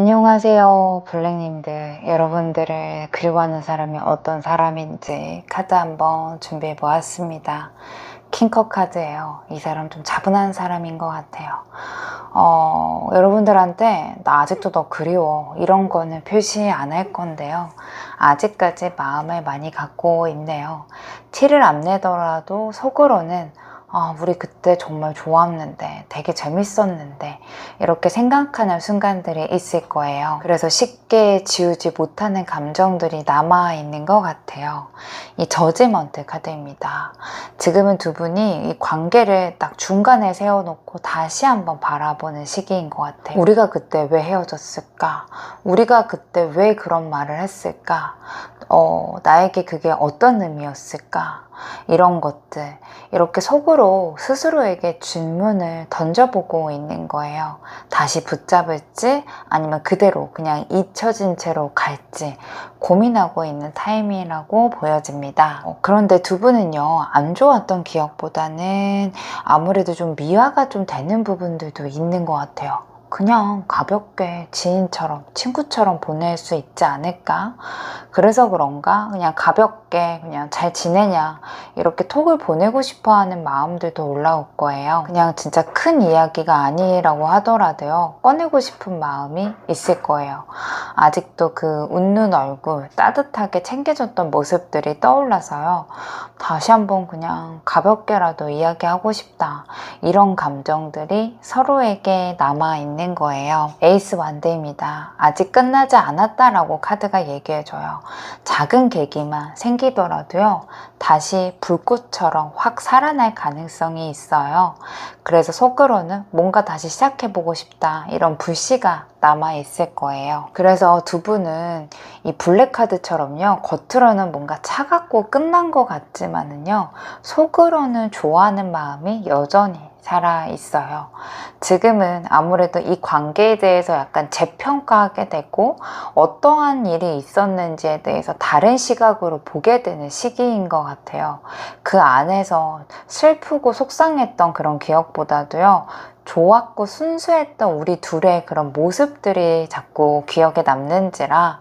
안녕하세요, 블랙님들. 여러분들을 그리워하는 사람이 어떤 사람인지 카드 한번 준비해 보았습니다. 킹커 카드예요. 이 사람 좀 차분한 사람인 것 같아요. 여러분들한테 나 아직도 너 그리워 이런 거는 표시 안 할 건데요. 아직까지 마음을 많이 갖고 있네요. 티를 안 내더라도 속으로는 우리 그때 정말 좋았는데, 되게 재밌었는데, 이렇게 생각하는 순간들이 있을 거예요. 그래서 쉽게 지우지 못하는 감정들이 남아있는 것 같아요. 이 저지먼트 카드입니다. 지금은 두 분이 이 관계를 딱 중간에 세워놓고 다시 한번 바라보는 시기인 것 같아요. 우리가 그때 왜 헤어졌을까? 우리가 그때 왜 그런 말을 했을까? 나에게 그게 어떤 의미였을까? 이런 것들, 이렇게 속으로 스스로에게 질문을 던져보고 있는 거예요. 다시 붙잡을지 아니면 그대로 그냥 잊혀진 채로 갈지 고민하고 있는 타이밍이라고 보여집니다. 그런데 두 분은요, 안 좋았던 기억보다는 아무래도 좀 미화가 좀 되는 부분들도 있는 것 같아요. 그냥 가볍게 지인처럼, 친구처럼 보낼 수 있지 않을까? 그래서 그런가? 그냥 가볍게 그냥 잘 지내냐? 이렇게 톡을 보내고 싶어 하는 마음들도 올라올 거예요. 그냥 진짜 큰 이야기가 아니라고 하더라도요, 꺼내고 싶은 마음이 있을 거예요. 아직도 그 웃는 얼굴, 따뜻하게 챙겨줬던 모습들이 떠올라서요, 다시 한번 그냥 가볍게라도 이야기하고 싶다. 이런 감정들이 서로에게 남아있는 거예요. 에이스 완드입니다. 아직 끝나지 않았다라고 카드가 얘기해줘요. 작은 계기만 생기더라도요, 다시 불꽃처럼 확 살아날 가능성이 있어요. 그래서 속으로는 뭔가 다시 시작해보고 싶다, 이런 불씨가 남아있을 거예요. 그래서 두 분은 이 블랙카드처럼요, 겉으로는 뭔가 차갑고 끝난 것 같지만은요, 속으로는 좋아하는 마음이 여전히 살아있어요. 지금은 아무래도 이 관계에 대해서 약간 재평가하게 되고, 어떠한 일이 있었는지에 대해서 다른 시각으로 보게 되는 시기인 것 같아요. 그 안에서 슬프고 속상했던 그런 기억보다도요, 좋았고 순수했던 우리 둘의 그런 모습들이 자꾸 기억에 남는지라,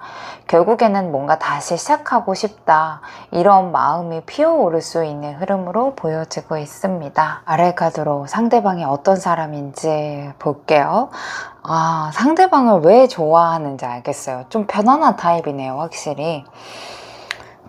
결국에는 뭔가 다시 시작하고 싶다, 이런 마음이 피어오를 수 있는 흐름으로 보여지고 있습니다. 아래 카드로 상대방이 어떤 사람인지 볼게요. 상대방을 왜 좋아하는지 알겠어요. 좀 편안한 타입이네요, 확실히.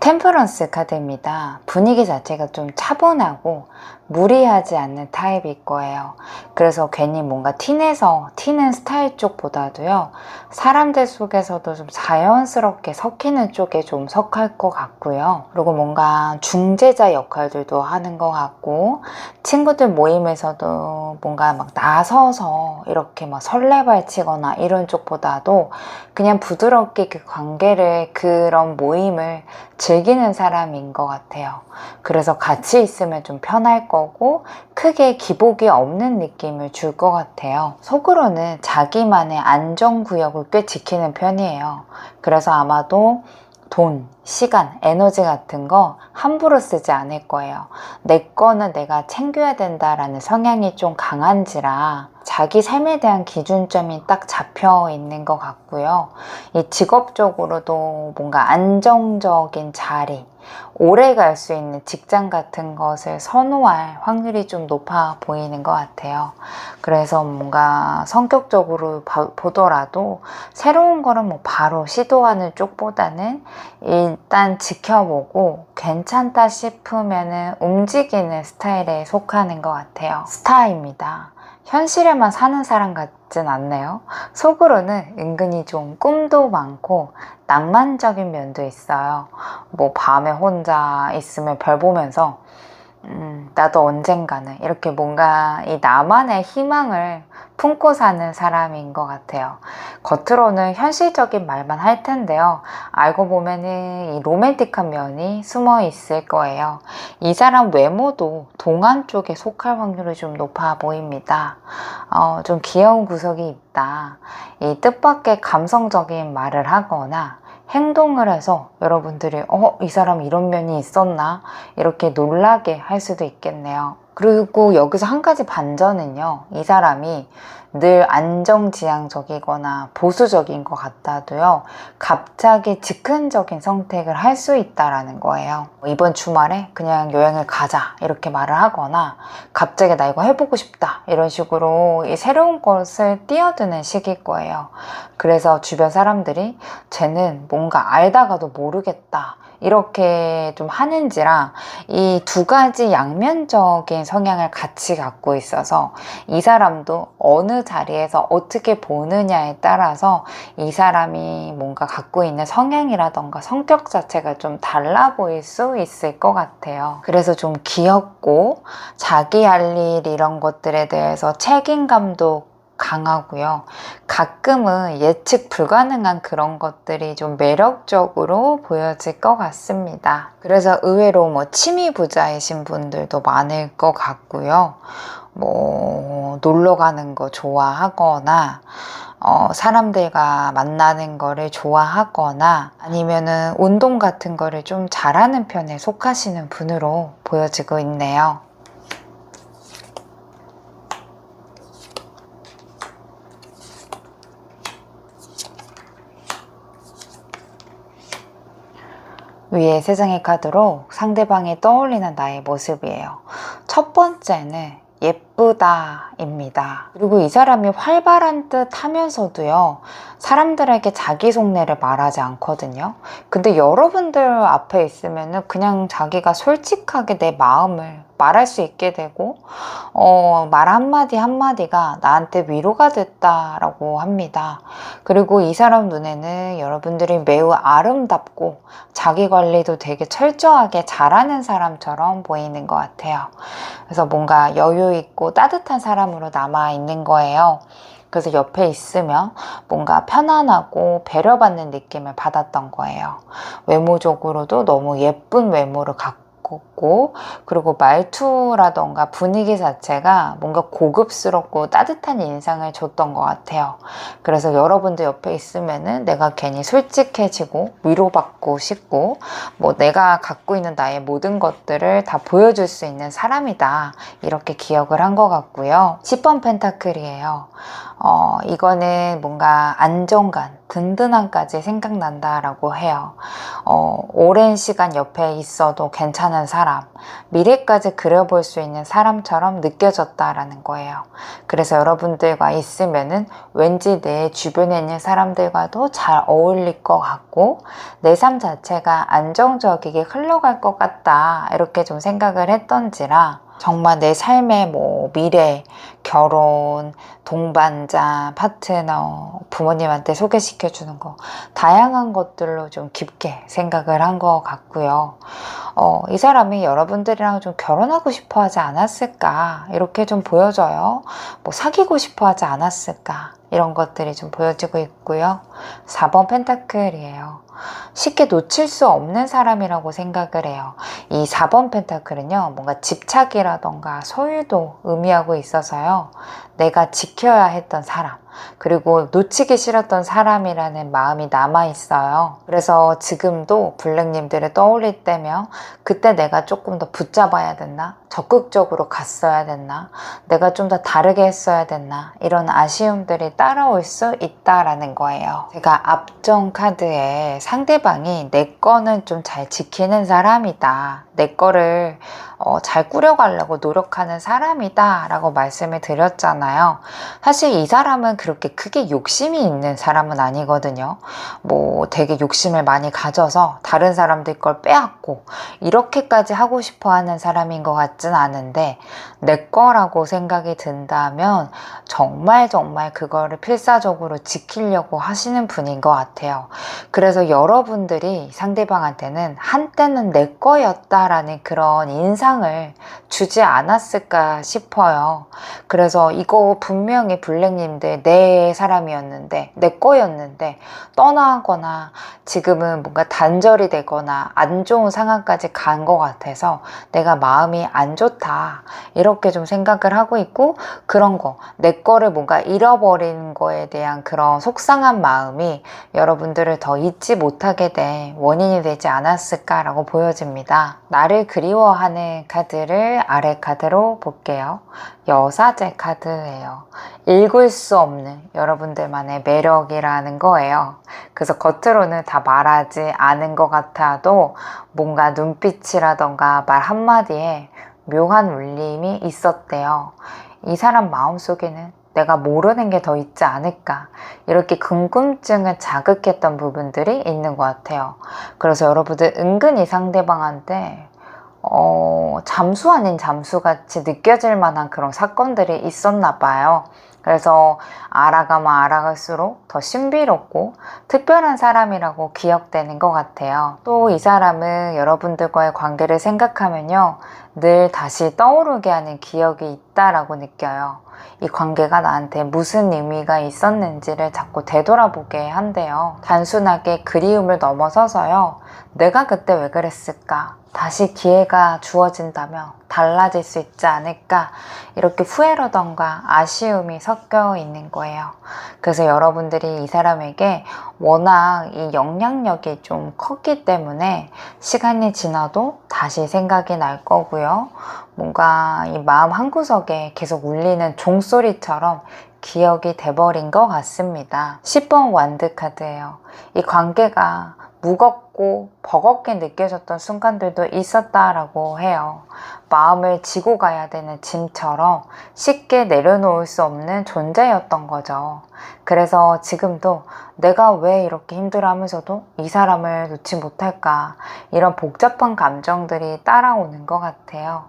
템퍼런스 카드입니다. 분위기 자체가 좀 차분하고 무리하지 않는 타입일 거예요. 그래서 괜히 뭔가 튀는 스타일 쪽보다도요, 사람들 속에서도 좀 자연스럽게 섞이는 쪽에 좀 속할 것 같고요. 그리고 뭔가 중재자 역할들도 하는 것 같고, 친구들 모임에서도 뭔가 막 나서서 이렇게 막 설레발치거나 이런 쪽보다도 그냥 부드럽게 그 관계를, 그런 모임을 즐기는 사람인 것 같아요. 그래서 같이 있으면 좀 편할 거고, 크게 기복이 없는 느낌을 줄 것 같아요. 속으로는 자기만의 안전구역을 꽤 지키는 편이에요. 그래서 아마도 돈, 시간, 에너지 같은 거 함부로 쓰지 않을 거예요. 내 거는 내가 챙겨야 된다라는 성향이 좀 강한지라 자기 삶에 대한 기준점이 딱 잡혀 있는 것 같고요. 이 직업적으로도 뭔가 안정적인 자리, 오래 갈 수 있는 직장 같은 것을 선호할 확률이 좀 높아 보이는 것 같아요. 그래서 뭔가 성격적으로 보더라도 새로운 거는 뭐 바로 시도하는 쪽보다는 일단 지켜보고 괜찮다 싶으면은 움직이는 스타일에 속하는 것 같아요. 스타입니다. 현실에만 사는 사람 같진 않네요. 속으로는 은근히 좀 꿈도 많고 낭만적인 면도 있어요. 뭐 밤에 혼자 있으면 별 보면서 나도 언젠가는, 이렇게 뭔가 이 나만의 희망을 품고 사는 사람인 것 같아요. 겉으로는 현실적인 말만 할 텐데요, 알고 보면은 이 로맨틱한 면이 숨어 있을 거예요. 이 사람 외모도 동안 쪽에 속할 확률이 좀 높아 보입니다. 좀 귀여운 구석이 있다. 이 뜻밖의 감성적인 말을 하거나 행동을 해서 여러분들이 이 사람 이런 면이 있었나, 이렇게 놀라게 할 수도 있겠네요. 그리고 여기서 한 가지 반전은요, 이 사람이 늘 안정지향적이거나 보수적인 것 같아도요, 갑자기 즉흥적인 선택을 할 수 있다라는 거예요. 이번 주말에 그냥 여행을 가자 이렇게 말을 하거나, 갑자기 나 이거 해보고 싶다 이런 식으로 이 새로운 것을 뛰어드는 시기일 거예요. 그래서 주변 사람들이 쟤는 뭔가 알다가도 모르겠다 이렇게 좀 하는지라, 이 두 가지 양면적인 성향을 같이 갖고 있어서 이 사람도 어느 자리에서 어떻게 보느냐에 따라서 이 사람이 뭔가 갖고 있는 성향이라던가 성격 자체가 좀 달라 보일 수 있을 것 같아요. 그래서 좀 귀엽고 자기 할 일 이런 것들에 대해서 책임감도 강하고요. 가끔은 예측 불가능한 그런 것들이 좀 매력적으로 보여질 것 같습니다. 그래서 의외로 뭐 취미 부자이신 분들도 많을 것 같고요. 뭐 놀러 가는 거 좋아하거나 사람들과 만나는 거를 좋아하거나 아니면은 운동 같은 거를 좀 잘하는 편에 속하시는 분으로 보여지고 있네요. 위에 세상의 카드로 상대방이 떠올리는 나의 모습이에요. 첫 번째는 예쁘다입니다. 그리고 이 사람이 활발한 듯 하면서도요, 사람들에게 자기 속내를 말하지 않거든요. 근데 여러분들 앞에 있으면은 그냥 자기가 솔직하게 내 마음을 말할 수 있게 되고, 말 한마디 한마디가 나한테 위로가 됐다라고 합니다. 그리고 이 사람 눈에는 여러분들이 매우 아름답고 자기 관리도 되게 철저하게 잘하는 사람처럼 보이는 것 같아요. 그래서 뭔가 여유 있고 따뜻한 사람으로 남아 있는 거예요. 그래서 옆에 있으면 뭔가 편안하고 배려받는 느낌을 받았던 거예요. 외모적으로도 너무 예쁜 외모를 갖고 있고, 그리고 말투라던가 분위기 자체가 뭔가 고급스럽고 따뜻한 인상을 줬던 것 같아요. 그래서 여러분들 옆에 있으면은 내가 괜히 솔직해지고 위로받고 싶고, 뭐 내가 갖고 있는 나의 모든 것들을 다 보여줄 수 있는 사람이다 이렇게 기억을 한 것 같고요. 10번 펜타클이에요. 이거는 뭔가 안정감, 든든함까지 생각난다라고 해요. 오랜 시간 옆에 있어도 괜찮은 사람, 미래까지 그려볼 수 있는 사람처럼 느껴졌다라는 거예요. 그래서 여러분들과 있으면은 왠지 내 주변에 있는 사람들과도 잘 어울릴 것 같고, 내 삶 자체가 안정적이게 흘러갈 것 같다 이렇게 좀 생각을 했던지라, 정말 내 삶의 뭐 미래, 결혼, 동반자, 파트너, 부모님한테 소개시켜주는 거, 다양한 것들로 좀 깊게 생각을 한 것 같고요. 이 사람이 여러분들이랑 좀 결혼하고 싶어 하지 않았을까 이렇게 좀 보여져요. 뭐 사귀고 싶어 하지 않았을까 이런 것들이 좀 보여지고 있고요. 4번 펜타클이에요. 쉽게 놓칠 수 없는 사람이라고 생각을 해요. 이 4번 펜타클은요, 뭔가 집착이라던가 소유도 의미하고 있어서요, 내가 지켜야 했던 사람, 그리고 놓치기 싫었던 사람이라는 마음이 남아있어요. 그래서 지금도 블랙님들을 떠올릴 때면 그때 내가 조금 더 붙잡아야 됐나? 적극적으로 갔어야 됐나? 내가 좀 더 다르게 했어야 됐나? 이런 아쉬움들이 따라올 수 있다라는 거예요. 제가 앞전 카드에 상대방이 내 거는 좀 잘 지키는 사람이다, 내 거를 잘 꾸려가려고 노력하는 사람이다 라고 말씀을 드렸잖아요. 사실 이 사람은 그렇게 크게 욕심이 있는 사람은 아니거든요. 뭐 되게 욕심을 많이 가져서 다른 사람들 걸 빼앗고 이렇게까지 하고 싶어 하는 사람인 것 같진 않은데, 내 거라고 생각이 든다면 정말 그거를 필사적으로 지키려고 하시는 분인 것 같아요. 그래서 여러분들이 상대방한테는 한때는 내 거였다라는 그런 인상을 주지 않았을까 싶어요. 그래서 이거 분명히 블랙님들 내 사람이었는데, 내 거였는데 떠나거나 지금은 뭔가 단절이 되거나 안 좋은 상황까지 간 것 같아서 내가 마음이 안 좋다 이렇게 좀 생각을 하고 있고, 그런 거, 내 거를 뭔가 잃어버린 거에 대한 그런 속상한 마음이 여러분들을 더 잊지 못하게 된 원인이 되지 않았을까라고 보여집니다. 나를 그리워하는 카드를 아래 카드로 볼게요. 여사제 카드예요. 읽을 수 없는 여러분들만의 매력이라는 거예요. 그래서 겉으로는 다 말하지 않은 것 같아도 뭔가 눈빛이라던가 말 한마디에 묘한 울림이 있었대요. 이 사람 마음속에는 내가 모르는 게 더 있지 않을까, 이렇게 궁금증을 자극했던 부분들이 있는 것 같아요. 그래서 여러분들 은근히 상대방한테 잠수 아닌 잠수같이 느껴질 만한 그런 사건들이 있었나 봐요. 그래서 알아가면 알아갈수록 더 신비롭고 특별한 사람이라고 기억되는 것 같아요. 또 이 사람은 여러분들과의 관계를 생각하면요, 늘 다시 떠오르게 하는 기억이 있다라고 느껴요. 이 관계가 나한테 무슨 의미가 있었는지를 자꾸 되돌아보게 한대요. 단순하게 그리움을 넘어서서요, 내가 그때 왜 그랬을까? 다시 기회가 주어진다면 달라질 수 있지 않을까? 이렇게 후회라던가 아쉬움이 섞여 있는 거예요. 그래서 여러분들이 이 사람에게 워낙 이 영향력이 좀 컸기 때문에 시간이 지나도 다시 생각이 날 거고요. 뭔가 이 마음 한구석에 계속 울리는 종소리처럼 기억이 돼버린 것 같습니다. 10번 완드 카드예요. 이 관계가 무겁고 버겁게 느껴졌던 순간들도 있었다라고 해요. 마음을 지고 가야 되는 짐처럼 쉽게 내려놓을 수 없는 존재였던 거죠. 그래서 지금도 내가 왜 이렇게 힘들어하면서도 이 사람을 놓지 못할까, 이런 복잡한 감정들이 따라오는 것 같아요.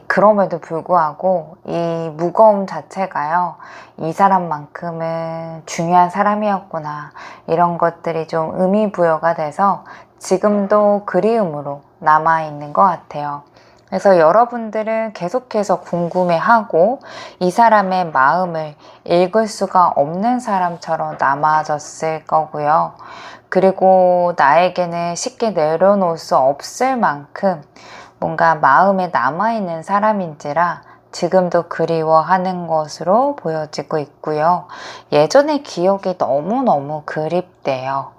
그럼에도 불구하고 이 무거움 자체가요, 이 사람만큼은 중요한 사람이었구나, 이런 것들이 좀 의미 부여가 돼서 지금도 그리움으로 남아있는 것 같아요. 그래서 여러분들은 계속해서 궁금해하고 이 사람의 마음을 읽을 수가 없는 사람처럼 남아졌을 거고요. 그리고 나에게는 쉽게 내려놓을 수 없을 만큼 뭔가 마음에 남아있는 사람인지라 지금도 그리워하는 것으로 보여지고 있고요. 예전의 기억이 너무너무 그립대요.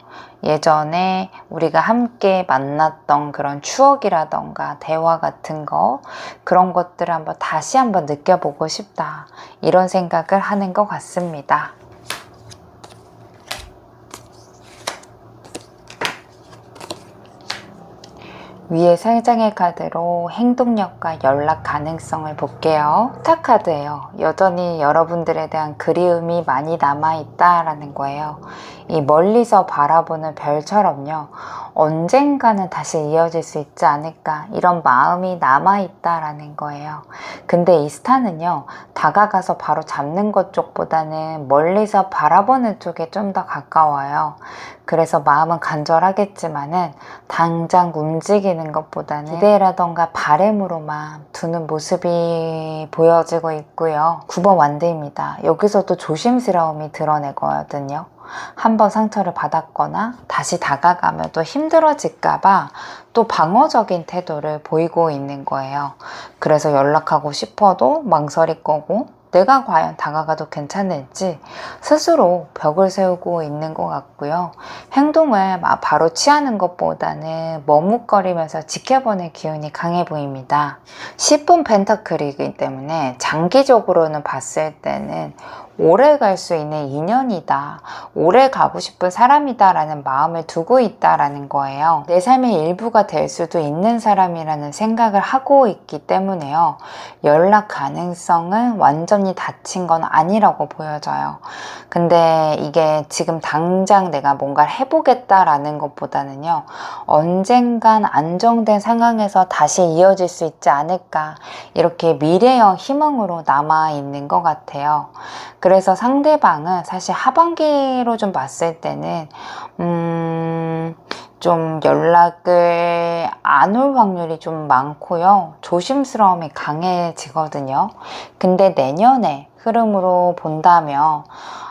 예전에 우리가 함께 만났던 그런 추억이라던가 대화 같은 거, 그런 것들을 다시 한번 느껴보고 싶다, 이런 생각을 하는 것 같습니다. 위에 3장의 카드로 행동력과 연락 가능성을 볼게요. 스타 카드예요. 여전히 여러분들에 대한 그리움이 많이 남아있다라는 거예요. 이 멀리서 바라보는 별처럼요, 언젠가는 다시 이어질 수 있지 않을까, 이런 마음이 남아있다라는 거예요. 근데 이 스타는요, 다가가서 바로 잡는 것 쪽보다는 멀리서 바라보는 쪽에 좀 더 가까워요. 그래서 마음은 간절하겠지만은 당장 움직이는 것보다는 기대라던가 바램으로만 두는 모습이 보여지고 있고요. 9번 완대입니다. 여기서도 조심스러움이 드러내거든요. 한번 상처를 받았거나 다시 다가가면 또 힘들어질까봐 또 방어적인 태도를 보이고 있는 거예요. 그래서 연락하고 싶어도 망설일 거고, 내가 과연 다가가도 괜찮을지 스스로 벽을 세우고 있는 것 같고요. 행동을 바로 취하는 것보다는 머뭇거리면서 지켜보는 기운이 강해 보입니다. 10분 펜타클이기 때문에 장기적으로는 봤을 때는 오래 갈 수 있는 인연이다, 오래 가고 싶은 사람이다 라는 마음을 두고 있다라는 거예요. 내 삶의 일부가 될 수도 있는 사람이라는 생각을 하고 있기 때문에요, 연락 가능성은 완전히 닫힌 건 아니라고 보여져요. 근데 이게 지금 당장 내가 뭔가를 해보겠다라는 것보다는요, 언젠간 안정된 상황에서 다시 이어질 수 있지 않을까, 이렇게 미래형 희망으로 남아있는 것 같아요. 그래서 상대방은 사실 하반기로 좀 봤을 때는 좀 연락을 안 올 확률이 좀 많고요. 조심스러움이 강해지거든요. 근데 내년에 흐름으로 본다면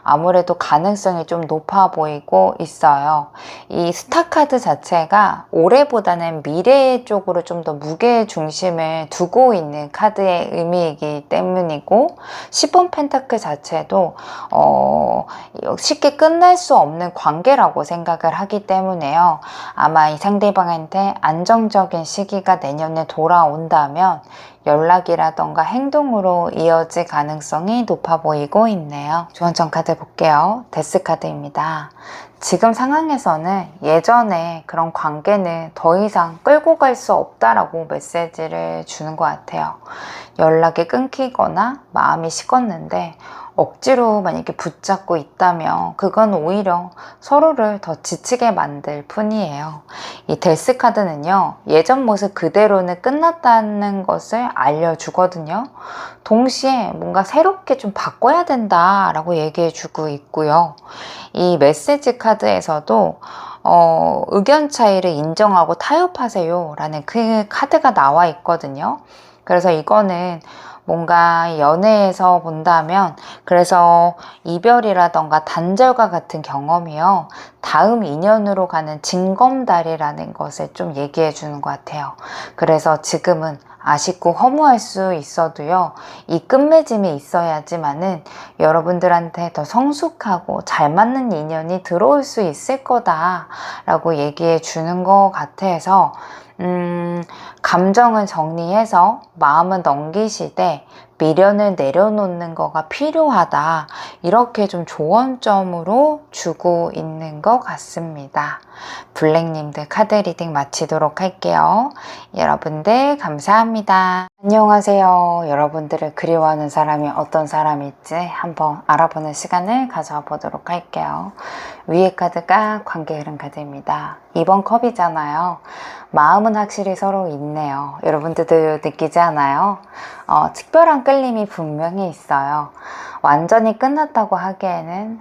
아무래도 가능성이 좀 높아 보이고 있어요. 이 스타카드 자체가 올해보다는 미래 쪽으로 좀 더 무게 중심을 두고 있는 카드의 의미이기 때문이고, 10번 펜타클 자체도 쉽게 끝날 수 없는 관계라고 생각을 하기 때문에요. 아마 이 상대방한테 안정적인 시기가 내년에 돌아온다면 연락이라던가 행동으로 이어질 가능성이 높아 보이고 있네요. 조언점 카드 볼게요. 데스 카드입니다. 지금 상황에서는 예전에 그런 관계는 더 이상 끌고 갈 수 없다라고 메시지를 주는 것 같아요. 연락이 끊기거나 마음이 식었는데 억지로 만약에 붙잡고 있다면 그건 오히려 서로를 더 지치게 만들 뿐이에요. 이 데스 카드는요, 예전 모습 그대로는 끝났다는 것을 알려주거든요. 동시에 뭔가 새롭게 좀 바꿔야 된다라고 얘기해주고 있고요. 이 메시지 카드에서도 의견 차이를 인정하고 타협하세요 라는 그 카드가 나와 있거든요. 그래서 이거는 뭔가 연애에서 본다면, 그래서 이별이라던가 단절과 같은 경험이요, 다음 인연으로 가는 징검다리라는 것을 좀 얘기해 주는 것 같아요. 그래서 지금은 아쉽고 허무할 수 있어도요, 이 끝맺음이 있어야지만은 여러분들한테 더 성숙하고 잘 맞는 인연이 들어올 수 있을 거다라고 얘기해 주는 것 같아서, 감정은 정리해서 마음은 넘기시되 미련을 내려놓는 거가 필요하다, 이렇게 좀 조언점으로 주고 있는 것 같습니다. 블랙님들 카드 리딩 마치도록 할게요. 여러분들 감사합니다. 안녕하세요. 여러분들을 그리워하는 사람이 어떤 사람일지 한번 알아보는 시간을 가져보도록 할게요. 위에 카드가 관계 흐름 카드입니다. 2번 컵이잖아요. 마음은 확실히 서로 있네요. 여러분들도 느끼지 않아요? 특별한 끌림이 분명히 있어요. 완전히 끝났다고 하기에는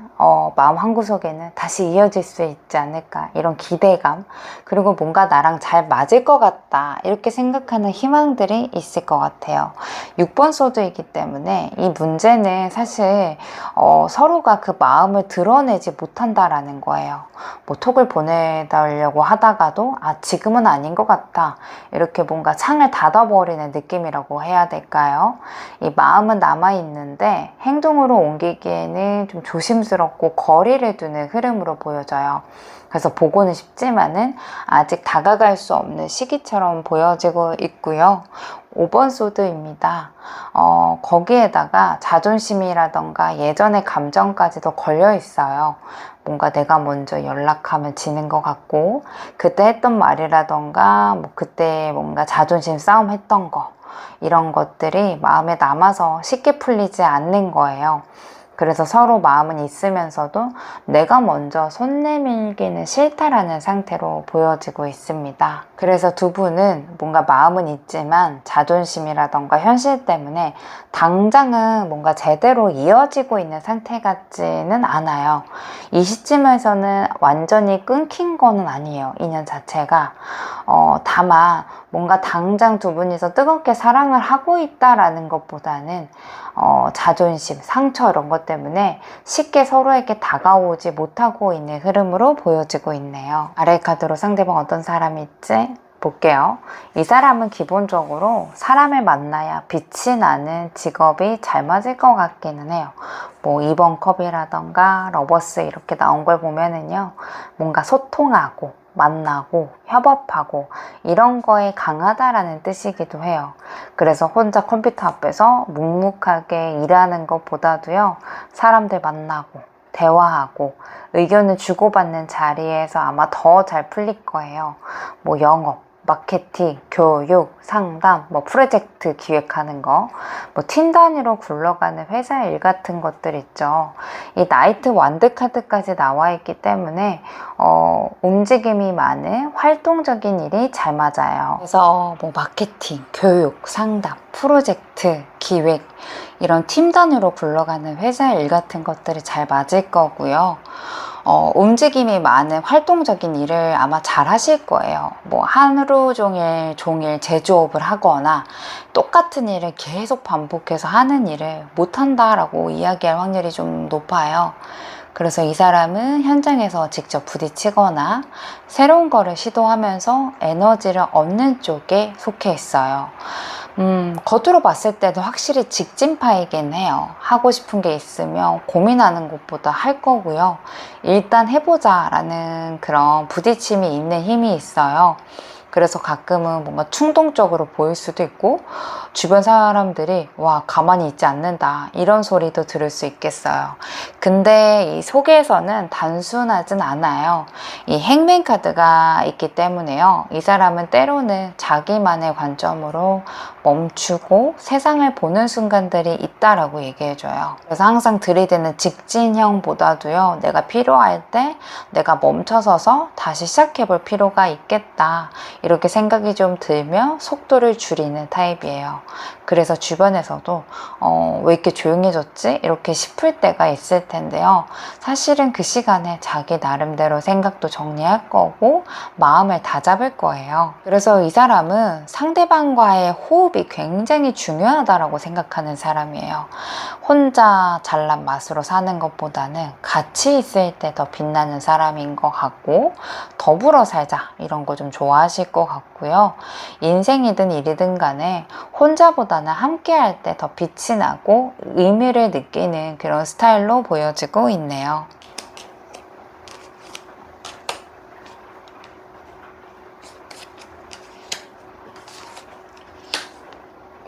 마음 한구석에는 다시 이어질 수 있지 않을까, 이런 기대감, 그리고 뭔가 나랑 잘 맞을 것 같다, 이렇게 생각하는 희망들이 있을 것 같아요. 6번 소드이기 때문에 이 문제는 사실 서로가 그 마음을 드러내지 못한다라는 거예요. 뭐 톡을 보내달라고 하다가도 지금은 아닌 것 같다, 이렇게 뭔가 창을 닫아버리는 느낌이라고 해야 될까요? 이 마음은 남아있는데 행동으로 옮기기에는 좀 조심스럽고 거리를 두는 흐름으로 보여져요. 그래서 보고는 싶지만은 아직 다가갈 수 없는 시기처럼 보여지고 있고요. 5번 소드입니다. 거기에다가 자존심이라던가 예전의 감정까지도 걸려 있어요. 뭔가 내가 먼저 연락하면 지는 것 같고, 그때 했던 말이라던가 뭐 그때 뭔가 자존심 싸움 했던 거, 이런 것들이 마음에 남아서 쉽게 풀리지 않는 거예요. 그래서 서로 마음은 있으면서도 내가 먼저 손 내밀기는 싫다라는 상태로 보여지고 있습니다. 그래서 두 분은 뭔가 마음은 있지만 자존심이라던가 현실 때문에 당장은 뭔가 제대로 이어지고 있는 상태 같지는 않아요. 이 시점에서는 완전히 끊긴 거는 아니에요, 인연 자체가. 다만 뭔가 당장 두 분이서 뜨겁게 사랑을 하고 있다라는 것보다는 자존심, 상처, 이런 것 때문에 쉽게 서로에게 다가오지 못하고 있는 흐름으로 보여지고 있네요. 아래 카드로 상대방 어떤 사람일지 볼게요. 이 사람은 기본적으로 사람을 만나야 빛이 나는 직업이 잘 맞을 것 같기는 해요. 뭐 2번 컵이라던가 러버스 이렇게 나온 걸 보면은요, 뭔가 소통하고 만나고 협업하고 이런 거에 강하다라는 뜻이기도 해요. 그래서 혼자 컴퓨터 앞에서 묵묵하게 일하는 것보다도요, 사람들 만나고 대화하고 의견을 주고받는 자리에서 아마 더 잘 풀릴 거예요. 뭐 영업, 마케팅, 교육, 상담, 뭐 프로젝트 기획하는 거, 뭐 팀 단위로 굴러가는 회사 일 같은 것들 있죠. 이 나이트 완드 카드까지 나와 있기 때문에 움직임이 많은 활동적인 일이 잘 맞아요. 그래서 뭐 마케팅, 교육, 상담, 프로젝트, 기획, 이런 팀 단위로 굴러가는 회사 일 같은 것들이 잘 맞을 거고요. 움직임이 많은 활동적인 일을 아마 잘 하실 거예요. 뭐 하루 종일 제조업을 하거나 똑같은 일을 계속 반복해서 하는 일을 못한다라고 이야기할 확률이 좀 높아요. 그래서 이 사람은 현장에서 직접 부딪히거나 새로운 거를 시도하면서 에너지를 얻는 쪽에 속해 있어요. 겉으로 봤을 때도 확실히 직진파이긴 해요. 하고 싶은 게 있으면 고민하는 것보다 할 거고요. 일단 해보자 라는 그런 부딪힘이 있는 힘이 있어요. 그래서 가끔은 뭔가 충동적으로 보일 수도 있고 주변 사람들이 와 가만히 있지 않는다 이런 소리도 들을 수 있겠어요. 근데 이 속에서는 단순하진 않아요. 이 행맨 카드가 있기 때문에요. 이 사람은 때로는 자기만의 관점으로 멈추고 세상을 보는 순간들이 있다라고 얘기해줘요. 그래서 항상 들이대는 직진형보다도요, 내가 필요할 때 내가 멈춰서서 다시 시작해볼 필요가 있겠다. 이렇게 생각이 좀 들면 속도를 줄이는 타입이에요. 그래서 주변에서도 왜 이렇게 조용해졌지? 이렇게 싶을 때가 있을 텐데요. 사실은 그 시간에 자기 나름대로 생각도 정리할 거고 마음을 다잡을 거예요. 그래서 이 사람은 상대방과의 호흡이 굉장히 중요하다고 생각하는 사람이에요. 혼자 잘난 맛으로 사는 것보다는 같이 있을 때 더 빛나는 사람인 것 같고 더불어 살자 이런 거 좀 좋아하실 것 같고요. 인생이든 일이든 간에 혼자보다는 함께 할 때 더 빛이 나고 의미를 느끼는 그런 스타일로 보여지고 있네요.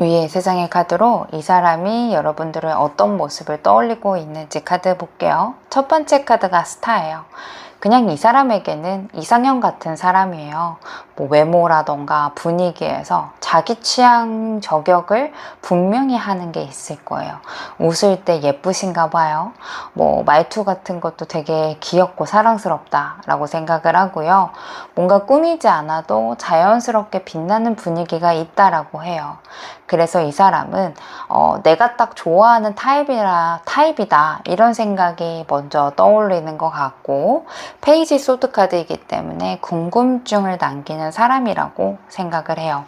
위에 세 장의 카드로 이 사람이 여러분들의 어떤 모습을 떠올리고 있는지 카드 볼게요. 첫 번째 카드가 스타예요. 그냥 이 사람에게는 이상형 같은 사람이에요. 뭐 외모라던가 분위기에서 자기 취향 저격을 분명히 하는 게 있을 거예요. 웃을 때 예쁘신가 봐요. 뭐 말투 같은 것도 되게 귀엽고 사랑스럽다라고 생각을 하고요. 뭔가 꾸미지 않아도 자연스럽게 빛나는 분위기가 있다라고 해요. 그래서 이 사람은 내가 딱 좋아하는 타입이다 이런 생각이 먼저 떠올리는 것 같고 페이지 소드 카드이기 때문에 궁금증을 남기는 사람이라고 생각을 해요.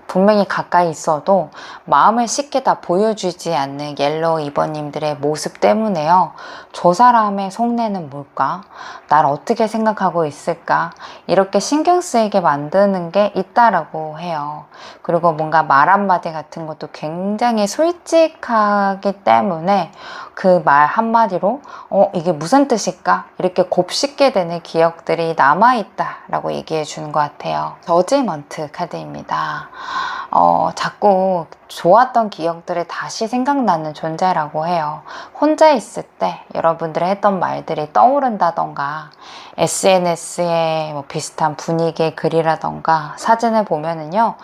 분명히 가까이 있어도 마음을 쉽게 다 보여주지 않는 옐로우 2번님들의 모습 때문에요. 저 사람의 속내는 뭘까? 날 어떻게 생각하고 있을까? 이렇게 신경 쓰이게 만드는 게 있다라고 해요. 그리고 뭔가 말 한마디 같은 것도 굉장히 솔직하기 때문에 그 말 한마디로 이게 무슨 뜻일까? 이렇게 곱씹게 되는 기억들이 남아있다라고 얘기해 주는 것 같아요. 저지먼트 카드입니다. 자꾸 좋았던 기억들이 다시 생각나는 존재라고 해요. 혼자 있을 때 여러분들이 했던 말들이 떠오른다던가 SNS에 뭐 비슷한 분위기의 글이라던가 사진을 보면은요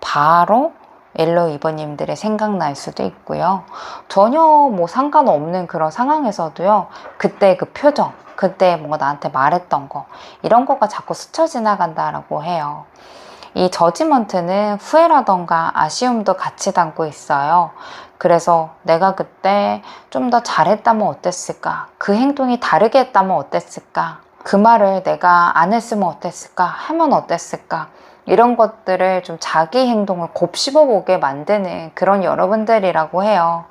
바로 옐로우 2번님들의 생각날 수도 있고요. 전혀 뭐 상관없는 그런 상황에서도요 그때 그 표정, 그때 뭔가 나한테 말했던 거 이런 거가 자꾸 스쳐 지나간다라고 해요. 이 저지먼트는 후회라던가 아쉬움도 같이 담고 있어요. 그래서 내가 그때 좀 더 잘했다면 어땠을까? 그 행동이 다르게 했다면 어땠을까? 그 말을 내가 안 했으면 어땠을까? 하면 어땠을까? 이런 것들을 좀 자기 행동을 곱씹어 보게 만드는 그런 여러분들이라고 해요.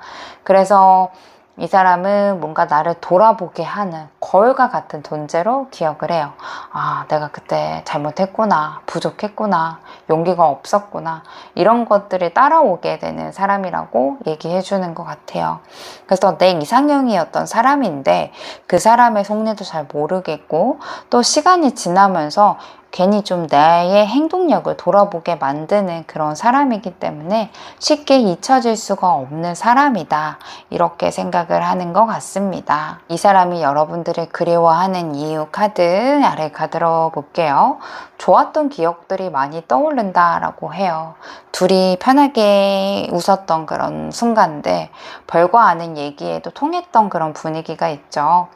그래서 이 사람은 뭔가 나를 돌아보게 하는 거울과 같은 존재로 기억을 해요. 아, 내가 그때 잘못했구나, 부족했구나, 용기가 없었구나 이런 것들이 따라오게 되는 사람이라고 얘기해 주는 것 같아요. 그래서 내 이상형이었던 사람인데 그 사람의 속내도 잘 모르겠고 또 시간이 지나면서 괜히 좀 나의 행동력을 돌아보게 만드는 그런 사람이기 때문에 쉽게 잊혀질 수가 없는 사람이다. 이렇게 생각을 하는 것 같습니다. 이 사람이 여러분들을 그리워하는 이유 카드 아래 카드로 볼게요. 좋았던 기억들이 많이 떠오른다라고 해요. 둘이 편하게 웃었던 그런 순간들, 별거 아닌 얘기에도 통했던 그런 분위기가 있죠.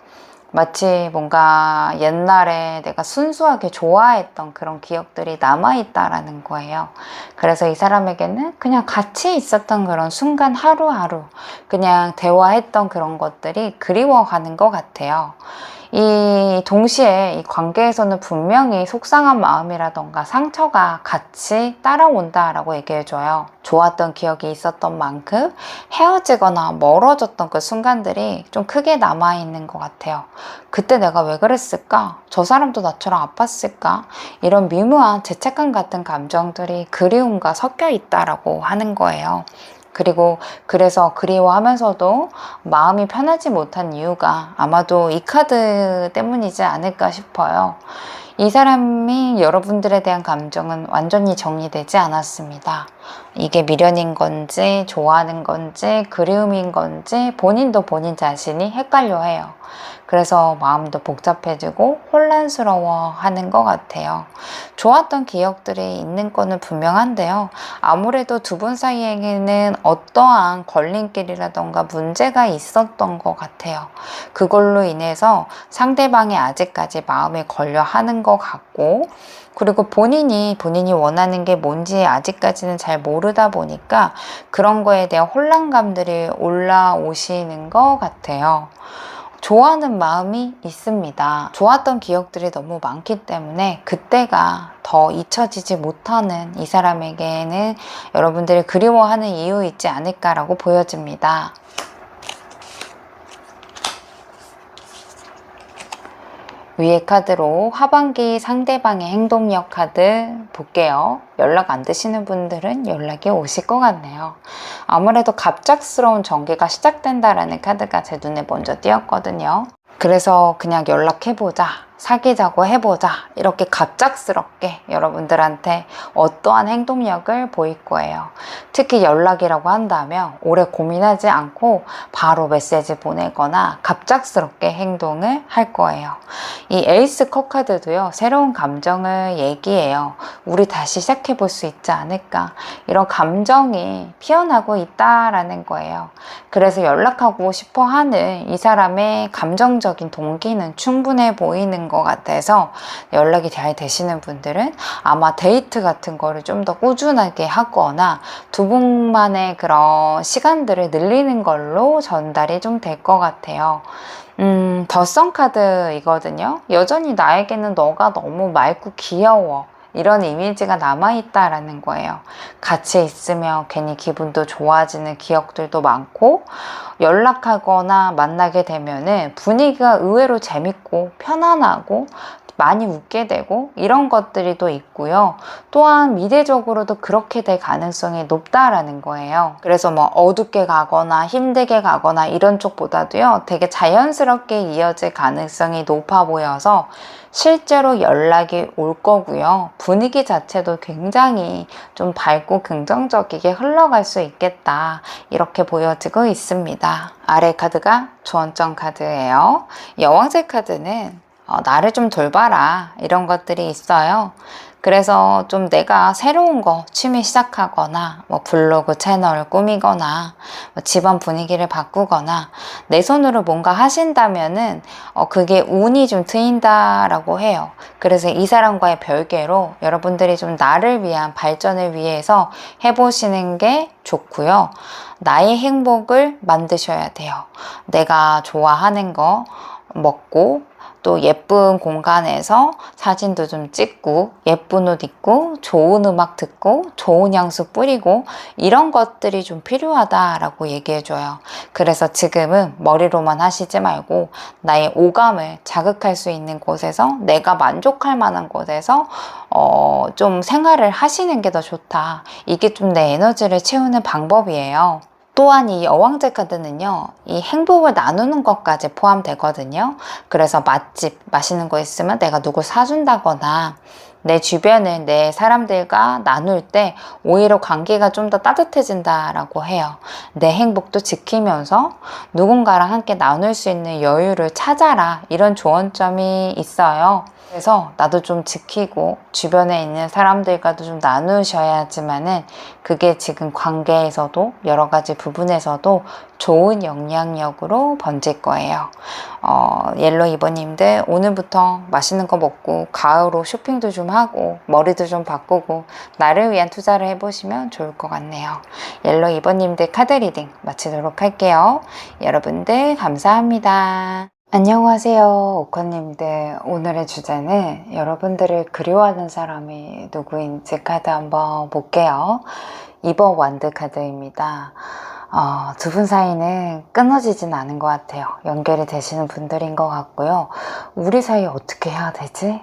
마치 뭔가 옛날에 내가 순수하게 좋아했던 그런 기억들이 남아있다라는 거예요. 그래서 이 사람에게는 그냥 같이 있었던 그런 순간 하루하루 그냥 대화했던 그런 것들이 그리워가는 것 같아요. 이 동시에 이 관계에서는 분명히 속상한 마음이라던가 상처가 같이 따라온다라고 얘기해줘요. 좋았던 기억이 있었던 만큼 헤어지거나 멀어졌던 그 순간들이 좀 크게 남아있는 것 같아요. 그때 내가 왜 그랬을까? 저 사람도 나처럼 아팠을까? 이런 미묘한 죄책감 같은 감정들이 그리움과 섞여 있다라고 하는 거예요. 그리고 그래서 그리워하면서도 마음이 편하지 못한 이유가 아마도 이 카드 때문이지 않을까 싶어요. 이 사람이 여러분들에 대한 감정은 완전히 정리되지 않았습니다. 이게 미련인 건지 좋아하는 건지 그리움인 건지 본인도 본인 자신이 헷갈려 해요. 그래서 마음도 복잡해지고 혼란스러워 하는 것 같아요. 좋았던 기억들이 있는 거는 분명한데요. 아무래도 두 분 사이에는 어떠한 걸림길이라던가 문제가 있었던 것 같아요. 그걸로 인해서 상대방이 아직까지 마음에 걸려 하는 것 같고, 그리고 본인이 원하는 게 뭔지 아직까지는 잘 모르다 보니까 그런 거에 대한 혼란감들이 올라오시는 것 같아요. 좋아하는 마음이 있습니다. 좋았던 기억들이 너무 많기 때문에 그때가 더 잊혀지지 못하는 이 사람에게는 여러분들이 그리워하는 이유 있지 않을까라고 보여집니다. 위의 카드로 하반기 상대방의 행동력 카드 볼게요. 연락 안 되시는 분들은 연락이 오실 것 같네요. 아무래도 갑작스러운 전개가 시작된다라는 카드가 제 눈에 먼저 띄었거든요. 그래서 그냥 연락해보자, 사귀자고 해보자, 이렇게 갑작스럽게 여러분들한테 어떠한 행동력을 보일 거예요. 특히 연락이라고 한다면 오래 고민하지 않고 바로 메시지 보내거나 갑작스럽게 행동을 할 거예요. 이 에이스 컵 카드도요, 새로운 감정을 얘기해요. 우리 다시 시작해 볼 수 있지 않을까, 이런 감정이 피어나고 있다라는 거예요. 그래서 연락하고 싶어 하는 이 사람의 감정적인 동기는 충분해 보이는 것 같아서 연락이 잘 되시는 분들은 아마 데이트 같은 거를 좀 더 꾸준하게 하거나 두 분만의 그런 시간들을 늘리는 걸로 전달이 좀 될 것 같아요. 더 선 카드이거든요. 여전히 나에게는 너가 너무 맑고 귀여워, 이런 이미지가 남아있다라는 거예요. 같이 있으면 괜히 기분도 좋아지는 기억들도 많고, 연락하거나 만나게 되면은 분위기가 의외로 재밌고 편안하고 많이 웃게 되고 이런 것들이 또 있고요. 또한 미래적으로도 그렇게 될 가능성이 높다라는 거예요. 그래서 뭐 어둡게 가거나 힘들게 가거나 이런 쪽보다도요, 되게 자연스럽게 이어질 가능성이 높아 보여서 실제로 연락이 올 거고요. 분위기 자체도 굉장히 좀 밝고 긍정적이게 흘러갈 수 있겠다, 이렇게 보여지고 있습니다. 아래 카드가 조언점 카드예요. 여왕색 카드는 나를 좀 돌봐라, 이런 것들이 있어요. 그래서 좀 내가 새로운 거 취미 시작하거나 뭐 블로그 채널을 꾸미거나 뭐 집안 분위기를 바꾸거나 내 손으로 뭔가 하신다면은 그게 운이 좀 트인다라고 해요. 그래서 이 사람과의 별개로 여러분들이 좀 나를 위한 발전을 위해서 해보시는 게 좋고요. 나의 행복을 만드셔야 돼요. 내가 좋아하는 거 먹고, 또 예쁜 공간에서 사진도 좀 찍고, 예쁜 옷 입고, 좋은 음악 듣고, 좋은 향수 뿌리고, 이런 것들이 좀 필요하다라고 얘기해줘요. 그래서 지금은 머리로만 하시지 말고 나의 오감을 자극할 수 있는 곳에서, 내가 만족할 만한 곳에서 좀 생활을 하시는 게 더 좋다. 이게 좀 내 에너지를 채우는 방법이에요. 또한 이 여왕제 카드는요, 이 행복을 나누는 것까지 포함되거든요. 그래서 맛집, 맛있는 거 있으면 내가 누굴 사준다거나, 내 주변을 내 사람들과 나눌 때 오히려 관계가 좀 더 따뜻해진다라고 해요. 내 행복도 지키면서 누군가랑 함께 나눌 수 있는 여유를 찾아라, 이런 조언점이 있어요. 그래서 나도 좀 지키고 주변에 있는 사람들과도 좀 나누셔야지만은 그게 지금 관계에서도 여러 가지 부분에서도 좋은 영향력으로 번질 거예요. 옐로 이버님들, 오늘부터 맛있는 거 먹고 가을로 쇼핑도 좀 하고 머리도 좀 바꾸고 나를 위한 투자를 해보시면 좋을 것 같네요. 옐로 이버님들 카드 리딩 마치도록 할게요. 여러분들 감사합니다. 안녕하세요, 오커님들. 오늘의 주제는 여러분들을 그리워하는 사람이 누구인지 카드 한번 볼게요. 2번 완드 카드입니다. 두 분 사이는 끊어지진 않은 것 같아요. 연결이 되시는 분들인 것 같고요. 우리 사이 어떻게 해야 되지?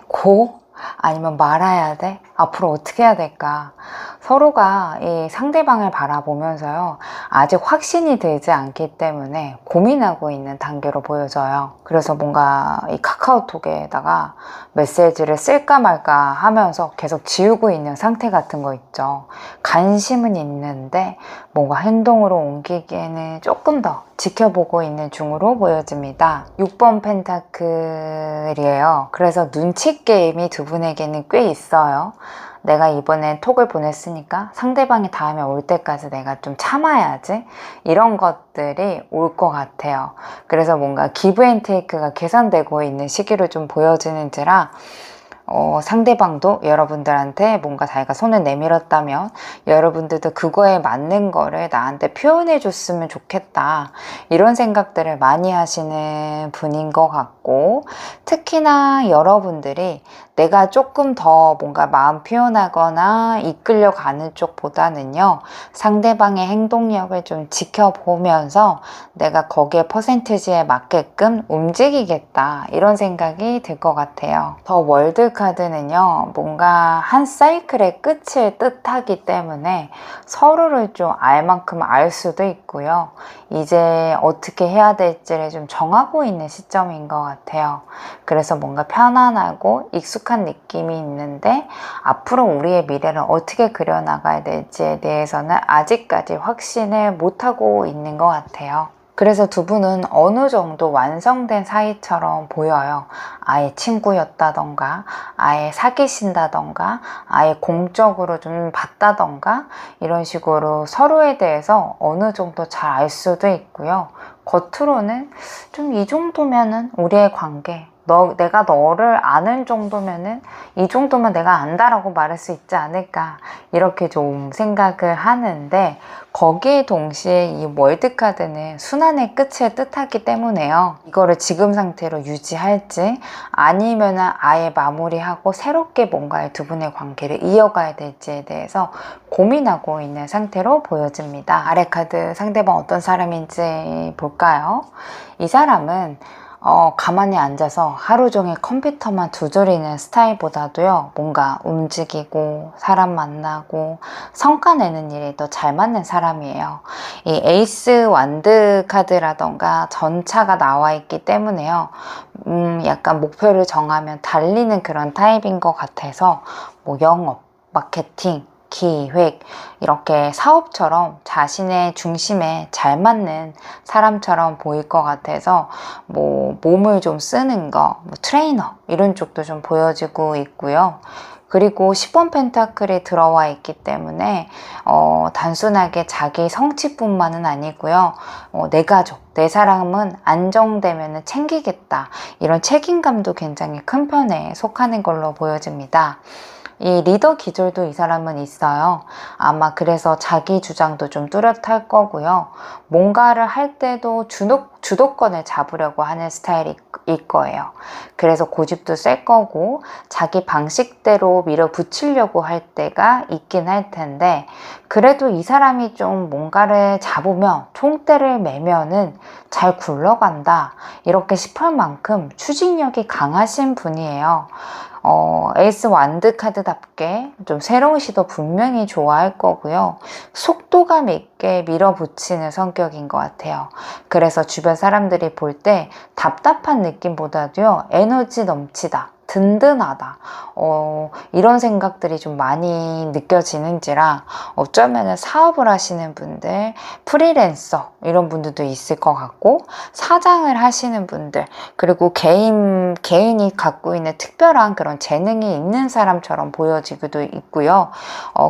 아니면 말아야 돼? 앞으로 어떻게 해야 될까? 서로가 이 상대방을 바라보면서요, 아직 확신이 들지 않기 때문에 고민하고 있는 단계로 보여져요. 그래서 뭔가 이 카카오톡에다가 메시지를 쓸까 말까 하면서 계속 지우고 있는 상태 같은 거 있죠. 관심은 있는데 뭔가 행동으로 옮기기에는 조금 더 지켜보고 있는 중으로 보여집니다. 6번 펜타클이에요. 그래서 눈치 게임이 두 분에게는 꽤 있어요. 내가 이번엔 톡을 보냈으니까 상대방이 다음에 올 때까지 내가 좀 참아야지, 이런 것들이 올 것 같아요. 그래서 뭔가 기브 앤 테이크가 계산되고 있는 시기로 좀 보여지는지라 상대방도 여러분들한테 뭔가 자기가 손을 내밀었다면 여러분들도 그거에 맞는 거를 나한테 표현해 줬으면 좋겠다, 이런 생각들을 많이 하시는 분인 것 같고, 특히나 여러분들이 내가 조금 더 뭔가 마음 표현하거나 이끌려가는 쪽보다는요, 상대방의 행동력을 좀 지켜보면서 내가 거기에 퍼센티지에 맞게끔 움직이겠다, 이런 생각이 들 것 같아요. 더 월드 카드는요, 뭔가 한 사이클의 끝을 뜻하기 때문에 서로를 좀 알 만큼 알 수도 있고요, 이제 어떻게 해야 될지를 좀 정하고 있는 시점인 것 같아요. 그래서 뭔가 편안하고 익숙한 느낌이 있는데, 앞으로 우리의 미래를 어떻게 그려나가야 될지에 대해서는 아직까지 확신을 못하고 있는 것 같아요. 그래서 두 분은 어느 정도 완성된 사이처럼 보여요. 아예 친구였다던가, 아예 사귀신다던가, 아예 공적으로 좀 봤다던가, 이런 식으로 서로에 대해서 어느 정도 잘 알 수도 있고요. 겉으로는 좀 이 정도면은 우리의 관계, 내가 너를 아는 정도면은 이 정도면 내가 안다라고 말할 수 있지 않을까, 이렇게 좀 생각을 하는데, 거기에 동시에 이 월드카드는 순환의 끝을 뜻하기 때문에요, 이거를 지금 상태로 유지할지 아니면 아예 마무리하고 새롭게 뭔가의 두 분의 관계를 이어가야 될지에 대해서 고민하고 있는 상태로 보여집니다. 아래 카드 상대방 어떤 사람인지 볼까요? 이 사람은 가만히 앉아서 하루 종일 컴퓨터만 두드리는 스타일보다도요, 뭔가 움직이고 사람 만나고 성과 내는 일이 더 잘 맞는 사람이에요. 이 에이스 완드 카드라던가 전차가 나와 있기 때문에요, 약간 목표를 정하면 달리는 그런 타입인 것 같아서, 뭐 영업, 마케팅, 기획, 이렇게 사업처럼 자신의 중심에 잘 맞는 사람처럼 보일 것 같아서, 뭐 몸을 좀 쓰는 거, 뭐 트레이너, 이런 쪽도 좀 보여지고 있고요. 그리고 10번 펜타클이 들어와 있기 때문에 단순하게 자기 성취뿐만은 아니고요, 내 가족, 내 사람은 안정되면 챙기겠다, 이런 책임감도 굉장히 큰 편에 속하는 걸로 보여집니다. 이 리더 기질도 이 사람은 있어요. 아마 그래서 자기 주장도 좀 뚜렷할 거고요. 뭔가를 할 때도 주도권을 잡으려고 하는 스타일일 거예요. 그래서 고집도 셀 거고 자기 방식대로 밀어붙이려고 할 때가 있긴 할 텐데, 그래도 이 사람이 좀 뭔가를 잡으면, 총대를 매면은 잘 굴러간다, 이렇게 싶을 만큼 추진력이 강하신 분이에요. 에이스 완드 카드답게 좀 새로운 시도 분명히 좋아할 거고요. 속도감 있게 밀어붙이는 성격인 것 같아요. 그래서 주변 사람들이 볼 때 답답한 느낌보다도요, 에너지 넘치다, 든든하다, 이런 생각들이 좀 많이 느껴지는지라, 어쩌면 사업을 하시는 분들, 프리랜서 이런 분들도 있을 것 같고, 사장을 하시는 분들, 그리고 개인이 갖고 있는 특별한 그런 재능이 있는 사람처럼 보여지기도 있고요.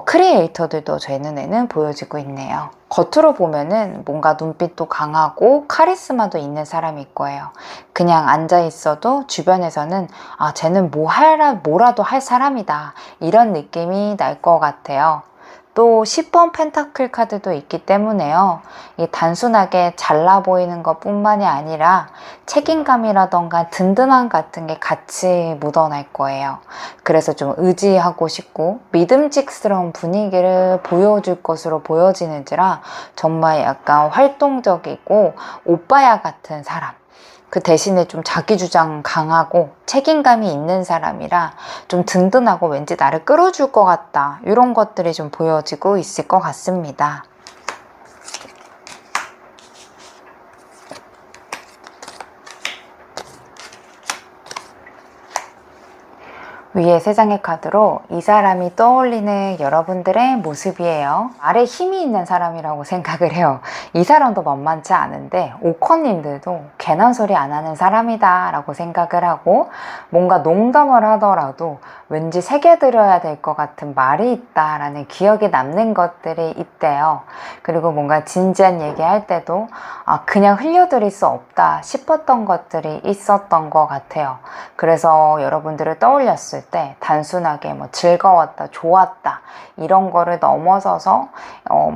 크리에이터들도 제 눈에는 보여지고 있네요. 겉으로 보면은 뭔가 눈빛도 강하고 카리스마도 있는 사람일 거예요. 그냥 앉아 있어도 주변에서는 쟤는 뭐라도 할 사람이다, 이런 느낌이 날 것 같아요. 또 10번 펜타클 카드도 있기 때문에요. 이 단순하게 잘나 보이는 것 뿐만이 아니라 책임감이라던가 든든함 같은 게 같이 묻어날 거예요. 그래서 좀 의지하고 싶고 믿음직스러운 분위기를 보여줄 것으로 보여지는지라 정말 약간 활동적이고 오빠야 같은 사람, 그 대신에 좀 자기 주장 강하고 책임감이 있는 사람이라 좀 든든하고 왠지 나를 끌어줄 것 같다, 이런 것들이 좀 보여지고 있을 것 같습니다. 위에 세 장의 카드로 이 사람이 떠올리는 여러분들의 모습이에요. 말에 힘이 있는 사람이라고 생각을 해요. 이 사람도 만만치 않은데 오커님들도 괜한 소리 안 하는 사람이다 라고 생각을 하고, 뭔가 농담을 하더라도 왠지 새겨들어야 될 것 같은 말이 있다라는 기억에 남는 것들이 있대요. 그리고 뭔가 진지한 얘기할 때도 그냥 흘려드릴 수 없다 싶었던 것들이 있었던 것 같아요. 그래서 여러분들을 떠올렸을 때 단순하게 뭐 즐거웠다, 좋았다 이런 거를 넘어서서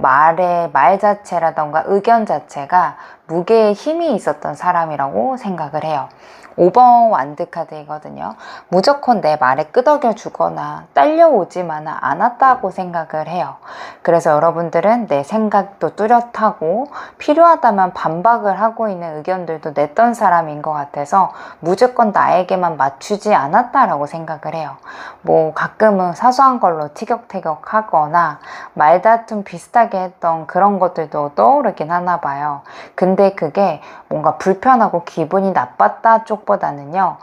말 자체라던가 의견 자체가 무게의 힘이 있었던 사람이라고 생각을 해요. 5번 완드 카드이거든요. 무조건 내 말에 끄덕여 주거나 딸려오지만은 않았다고 생각을 해요. 그래서 여러분들은 내 생각도 뚜렷하고 필요하다면 반박을 하고 있는 의견들도 냈던 사람인 것 같아서 무조건 나에게만 맞추지 않았다라고 생각을 해요. 뭐 가끔은 사소한 걸로 티격태격 하거나 말다툼 비슷하게 했던 그런 것들도 떠오르긴 하나 봐요. 근데 그게 뭔가 불편하고 기분이 나빴다 쪽보다는요,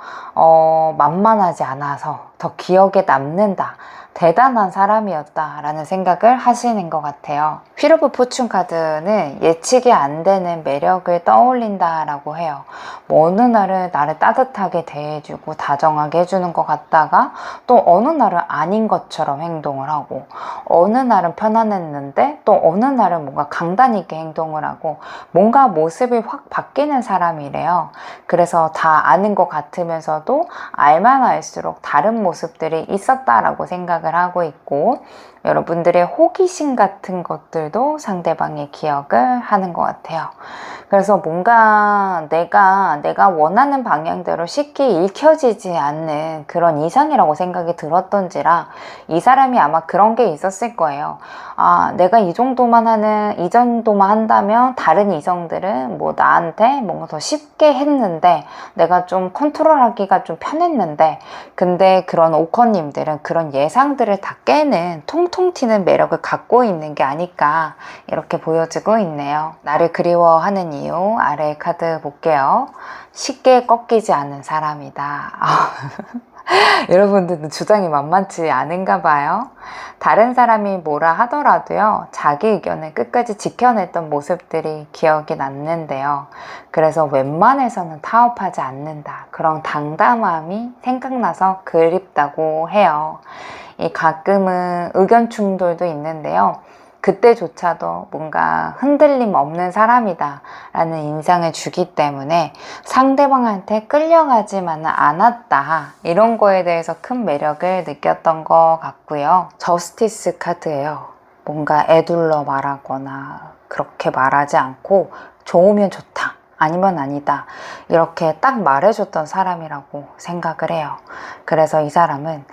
만만하지 않아서 더 기억에 남는다, 대단한 사람이었다 라는 생각을 하시는 것 같아요. 휠 오브 포춘 카드는 예측이 안 되는 매력을 떠올린다 라고 해요. 뭐 어느 날은 나를 따뜻하게 대해주고 다정하게 해주는 것 같다가 또 어느 날은 아닌 것처럼 행동을 하고, 어느 날은 편안했는데 또 어느 날은 뭔가 강단 있게 행동을 하고, 뭔가 모습이 확 바뀌는 사람이래요. 그래서 다 아는 것 같으면서도 알만 알수록 다른 모습들이 있었다라고 생각을 하고 있고, 여러분들의 호기심 같은 것들도 상대방의 기억을 하는 것 같아요. 그래서 뭔가 내가 원하는 방향대로 쉽게 읽혀지지 않는 그런 이상이라고 생각이 들었던지라 이 사람이 아마 그런 게 있었을 거예요. 내가 이 정도만 한다면 다른 이성들은 뭐 나한테 뭔가 더 쉽게 했는데, 내가 좀 컨트롤하기가 좀 편했는데, 근데 그런 오커님들은 그런 예상들을 다 깨는 통통 튀는 매력을 갖고 있는 게 아닐까, 이렇게 보여지고 있네요. 나를 그리워하는 이유, 아래 카드 볼게요. 쉽게 꺾이지 않는 사람이다. 여러분들도 주장이 만만치 않은가 봐요. 다른 사람이 뭐라 하더라도요, 자기 의견을 끝까지 지켜냈던 모습들이 기억이 남는데요. 그래서 웬만해서는 타협하지 않는다, 그런 당당함이 생각나서 그립다고 해요. 가끔은 의견 충돌도 있는데요, 그때조차도 뭔가 흔들림 없는 사람이다 라는 인상을 주기 때문에 상대방한테 끌려가지만은 않았다, 이런 거에 대해서 큰 매력을 느꼈던 것 같고요. 저스티스 카드예요. 뭔가 애둘러 말하거나 그렇게 말하지 않고 좋으면 좋다, 아니면 아니다, 이렇게 딱 말해줬던 사람이라고 생각을 해요. 그래서 이 사람은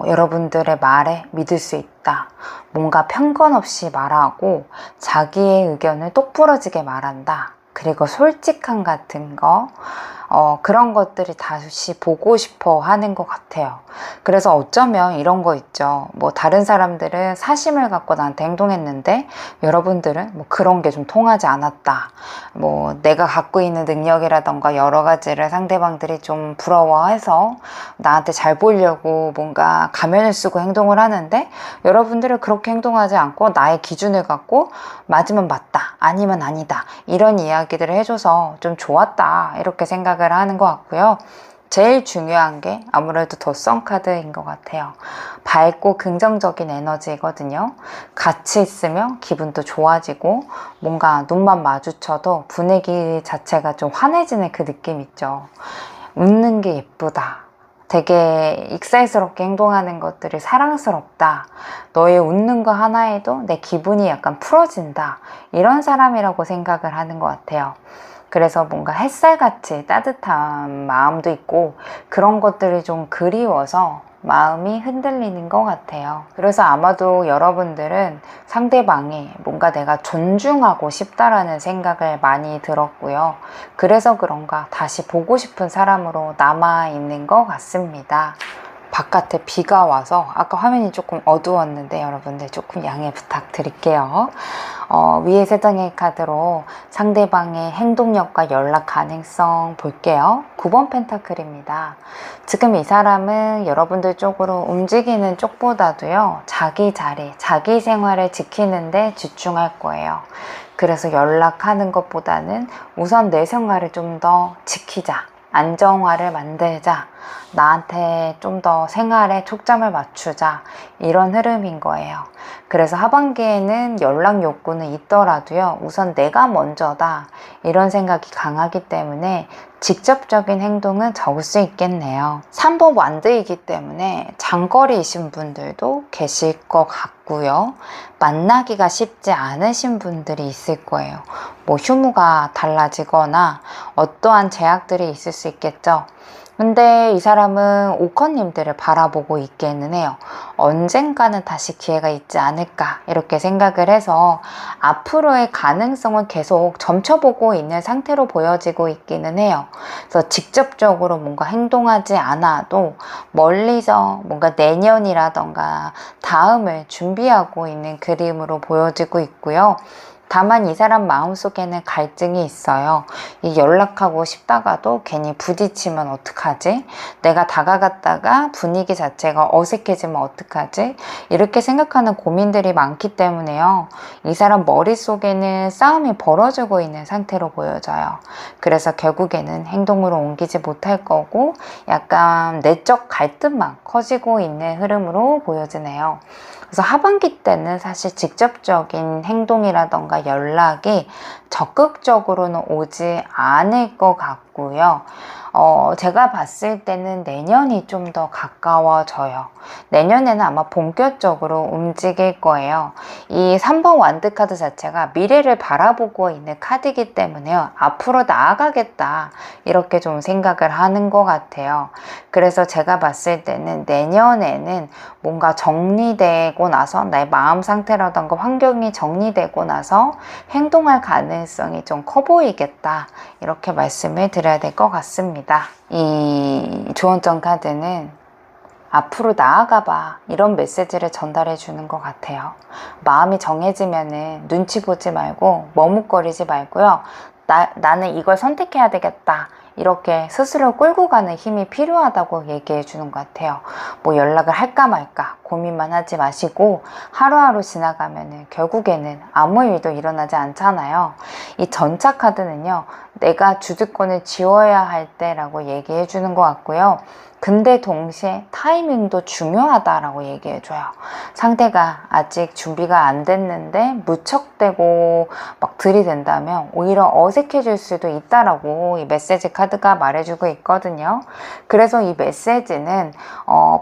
여러분들의 말에 믿을 수 있다, 뭔가 편견 없이 말하고 자기의 의견을 똑부러지게 말한다, 그리고 솔직함 같은 거, 그런 것들이 다시 보고 싶어 하는 것 같아요. 그래서 어쩌면 이런 거 있죠. 뭐 다른 사람들은 사심을 갖고 나한테 행동했는데 여러분들은 뭐 그런 게 좀 통하지 않았다, 뭐 내가 갖고 있는 능력이라던가 여러 가지를 상대방들이 좀 부러워해서 나한테 잘 보이려고 뭔가 가면을 쓰고 행동을 하는데, 여러분들은 그렇게 행동하지 않고 나의 기준을 갖고 맞으면 맞다, 아니면 아니다, 이런 이야기들을 해줘서 좀 좋았다, 이렇게 생각을 하는 것 같고요. 제일 중요한 게 아무래도 더 선 카드인 것 같아요. 밝고 긍정적인 에너지거든요. 같이 있으면 기분도 좋아지고, 뭔가 눈만 마주쳐도 분위기 자체가 좀 환해지는 그 느낌 있죠. 웃는 게 예쁘다, 되게 익살스럽게 행동하는 것들이 사랑스럽다. 너의 웃는 거 하나에도 내 기분이 약간 풀어진다. 이런 사람이라고 생각을 하는 것 같아요. 그래서 뭔가 햇살같이 따뜻한 마음도 있고 그런 것들이 좀 그리워서 마음이 흔들리는 것 같아요. 그래서 아마도 여러분들은 상대방이 뭔가 내가 존중하고 싶다라는 생각을 많이 들었고요. 그래서 그런가 다시 보고 싶은 사람으로 남아있는 것 같습니다. 바깥에 비가 와서 아까 화면이 조금 어두웠는데 여러분들 조금 양해 부탁드릴게요. 위에 세 장의 카드로 상대방의 행동력과 연락 가능성 볼게요. 9번 펜타클입니다. 지금 이 사람은 여러분들 쪽으로 움직이는 쪽보다도요, 자기 자리, 자기 생활을 지키는 데 집중할 거예요. 그래서 연락하는 것보다는 우선 내 생활을 좀 더 지키자, 안정화를 만들자, 나한테 좀 더 생활에 초점을 맞추자, 이런 흐름인 거예요. 그래서 하반기에는 연락 욕구는 있더라도요, 우선 내가 먼저다, 이런 생각이 강하기 때문에 직접적인 행동은 적을 수 있겠네요. 3번 완드이기 때문에 장거리이신 분들도 계실 것 같고요. 만나기가 쉽지 않으신 분들이 있을 거예요. 뭐 휴무가 달라지거나 어떠한 제약들이 있을 수 있겠죠. 근데 이 사람은 오커님들을 바라보고 있기는 해요. 언젠가는 다시 기회가 있지 않을까 이렇게 생각을 해서 앞으로의 가능성은 계속 점쳐보고 있는 상태로 보여지고 있기는 해요. 그래서 직접적으로 뭔가 행동하지 않아도 멀리서 뭔가 내년이라던가 다음을 준비하고 있는 그림으로 보여지고 있고요. 다만 이 사람 마음속에는 갈증이 있어요. 이 연락하고 싶다가도 괜히 부딪히면 어떡하지? 내가 다가갔다가 분위기 자체가 어색해지면 어떡하지? 이렇게 생각하는 고민들이 많기 때문에요. 이 사람 머릿속에는 싸움이 벌어지고 있는 상태로 보여져요. 그래서 결국에는 행동으로 옮기지 못할 거고 약간 내적 갈등만 커지고 있는 흐름으로 보여지네요. 그래서 하반기 때는 사실 직접적인 행동이라던가 연락이 적극적으로는 오지 않을 것 같고요. 제가 봤을 때는 내년이 좀 더 가까워져요. 내년에는 아마 본격적으로 움직일 거예요. 이 3번 완드 카드 자체가 미래를 바라보고 있는 카드이기 때문에요. 앞으로 나아가겠다 이렇게 좀 생각을 하는 것 같아요. 그래서 제가 봤을 때는 내년에는 뭔가 정리되고 나서 내 마음 상태라던가 환경이 정리되고 나서 행동할 가능성이 좀 커 보이겠다 이렇게 말씀을 드려야 될 것 같습니다. 이 조언점 카드는 앞으로 나아가봐 이런 메시지를 전달해 주는 것 같아요. 마음이 정해지면은 눈치 보지 말고 머뭇거리지 말고요. 나는 이걸 선택해야 되겠다 이렇게 스스로 끌고 가는 힘이 필요하다고 얘기해 주는 것 같아요. 뭐 연락을 할까 말까 고민만 하지 마시고 하루하루 지나가면은 결국에는 아무 일도 일어나지 않잖아요. 이 전차 카드는요, 내가 주도권을 쥐어야 할 때라고 얘기해 주는 것 같고요. 근데 동시에 타이밍도 중요하다라고 얘기해줘요. 상대가 아직 준비가 안 됐는데 무척대고 막 들이댄다면 오히려 어색해질 수도 있다라고 이 메시지 카드가 말해주고 있거든요. 그래서 이 메시지는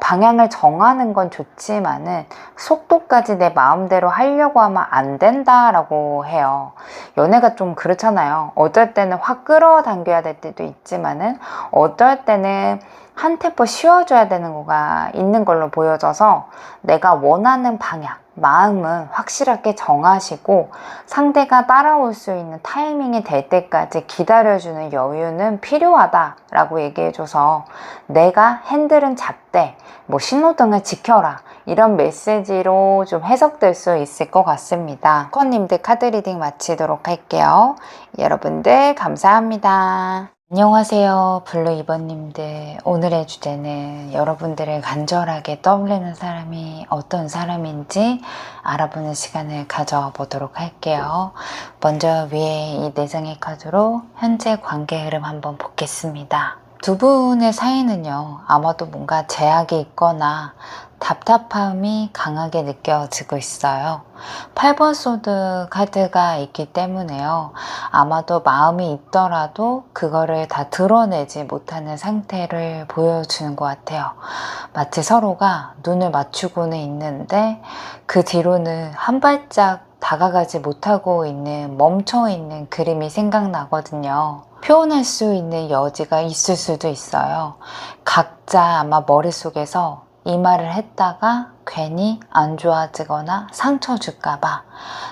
방향을 정하는 건 좋지만은 속도까지 내 마음대로 하려고 하면 안 된다라고 해요. 연애가 좀 그렇잖아요. 어떨 때는 확 끌어당겨야 될 때도 있지만은 어떨 때는 한 템포 쉬어줘야 되는 거가 있는 걸로 보여져서 내가 원하는 방향, 마음은 확실하게 정하시고 상대가 따라올 수 있는 타이밍이 될 때까지 기다려주는 여유는 필요하다라고 얘기해줘서 내가 핸들은 잡되 뭐 신호등을 지켜라 이런 메시지로 좀 해석될 수 있을 것 같습니다. 커님들 카드 리딩 마치도록 할게요. 여러분들 감사합니다. 안녕하세요 블루 2번님들. 오늘의 주제는 여러분들을 간절하게 떠올리는 사람이 어떤 사람인지 알아보는 시간을 가져보도록 할게요. 먼저 위에 이 4장의 카드로 현재 관계 흐름 한번 보겠습니다. 두 분의 사이는요, 아마도 뭔가 제약이 있거나 답답함이 강하게 느껴지고 있어요. 8번 소드 카드가 있기 때문에요. 아마도 마음이 있더라도 그거를 다 드러내지 못하는 상태를 보여주는 것 같아요. 마치 서로가 눈을 맞추고는 있는데 그 뒤로는 한 발짝 다가가지 못하고 있는, 멈춰 있는 그림이 생각나거든요. 표현할 수 있는 여지가 있을 수도 있어요. 각자 아마 머릿속에서 이 말을 했다가 괜히 안 좋아지거나 상처 줄까봐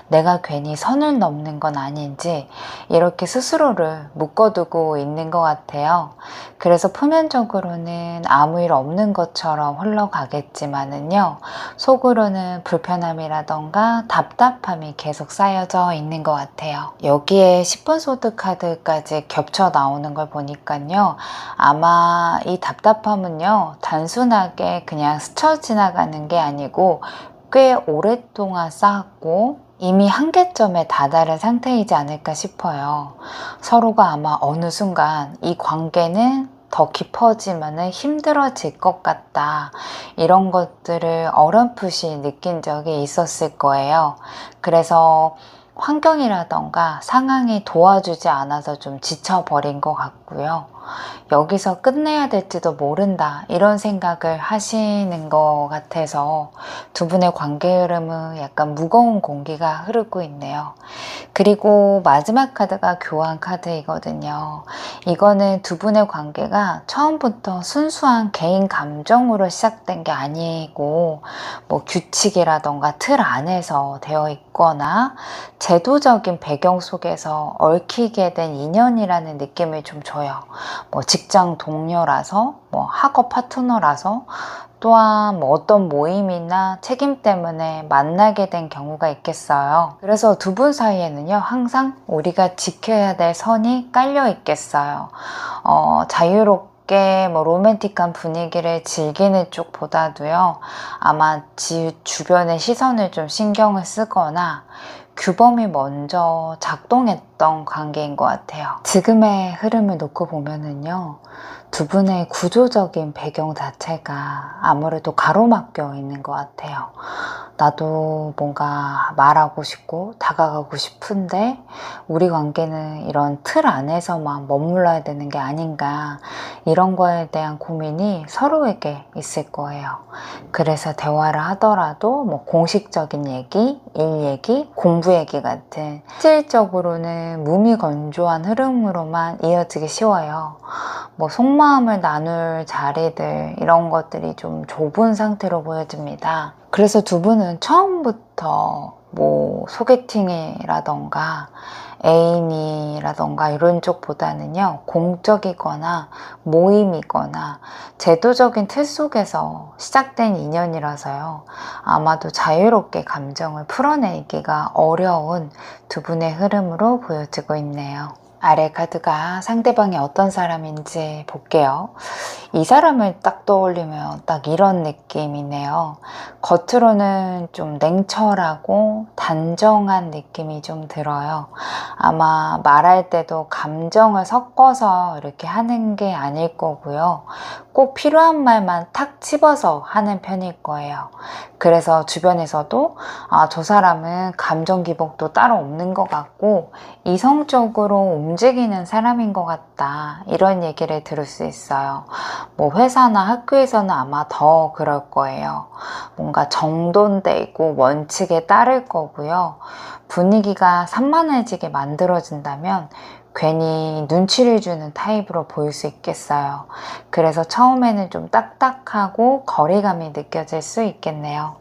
내가 괜히 선을 넘는 건 아닌지 이렇게 스스로를 묶어두고 있는 것 같아요. 그래서 표면적으로는 아무 일 없는 것처럼 흘러가겠지만은요, 속으로는 불편함이라던가 답답함이 계속 쌓여져 있는 것 같아요. 여기에 10번 소드 카드까지 겹쳐 나오는 걸 보니까요, 아마 이 답답함은요, 단순하게 그냥 스쳐 지나가는 게 아니고 꽤 오랫동안 쌓았고 이미 한계점에 다다른 상태이지 않을까 싶어요. 서로가 아마 어느 순간 이 관계는 더 깊어지면 힘들어질 것 같다, 이런 것들을 어렴풋이 느낀 적이 있었을 거예요. 그래서 환경이라던가 상황이 도와주지 않아서 좀 지쳐버린 것 같고요. 여기서 끝내야 될지도 모른다, 이런 생각을 하시는 것 같아서 두 분의 관계 흐름은 약간 무거운 공기가 흐르고 있네요. 그리고 마지막 카드가 교환 카드이거든요. 이거는 두 분의 관계가 처음부터 순수한 개인 감정으로 시작된 게 아니고 뭐 규칙이라던가 틀 안에서 되어 있거나 제도적인 배경 속에서 얽히게 된 인연이라는 느낌을 좀 줘요. 뭐 직장 동료라서, 뭐 학업 파트너라서, 또한 뭐 어떤 모임이나 책임 때문에 만나게 된 경우가 있겠어요. 그래서 두 분 사이에는요, 항상 우리가 지켜야 될 선이 깔려 있겠어요. 자유롭게 뭐 로맨틱한 분위기를 즐기는 쪽보다도요, 아마 주변의 시선을 좀 신경을 쓰거나 규범이 먼저 작동했던 관계인 것 같아요. 지금의 흐름을 놓고 보면은요, 두 분의 구조적인 배경 자체가 아무래도 가로막혀 있는 것 같아요. 나도 뭔가 말하고 싶고 다가가고 싶은데 우리 관계는 이런 틀 안에서만 머물러야 되는 게 아닌가, 이런 거에 대한 고민이 서로에게 있을 거예요. 그래서 대화를 하더라도 뭐 공식적인 얘기, 일 얘기, 공부 얘기 같은 실질적으로는 무미건조한 흐름으로만 이어지기 쉬워요. 뭐 속마음을 나눌 자리들, 이런 것들이 좀 좁은 상태로 보여집니다. 그래서 두 분은 처음부터 뭐 소개팅이라던가 애인이라던가 이런 쪽보다는요, 공적이거나 모임이거나 제도적인 틀 속에서 시작된 인연이라서요, 아마도 자유롭게 감정을 풀어내기가 어려운 두 분의 흐름으로 보여지고 있네요. 아래 카드가 상대방이 어떤 사람인지 볼게요. 이 사람을 딱 떠올리면 딱 이런 느낌이네요. 겉으로는 좀 냉철하고 단정한 느낌이 좀 들어요. 아마 말할 때도 감정을 섞어서 이렇게 하는 게 아닐 거고요. 꼭 필요한 말만 탁 집어서 하는 편일 거예요. 그래서 주변에서도 저 사람은 감정 기복도 따로 없는 것 같고 이성적으로 움직이는 사람인 것 같다, 이런 얘기를 들을 수 있어요. 뭐 회사나 학교에서는 아마 더 그럴 거예요. 뭔가 정돈돼 있고 원칙에 따를 거고요. 분위기가 산만해지게 만들어진다면 괜히 눈치를 주는 타입으로 보일 수 있겠어요. 그래서 처음에는 좀 딱딱하고 거리감이 느껴질 수 있겠네요.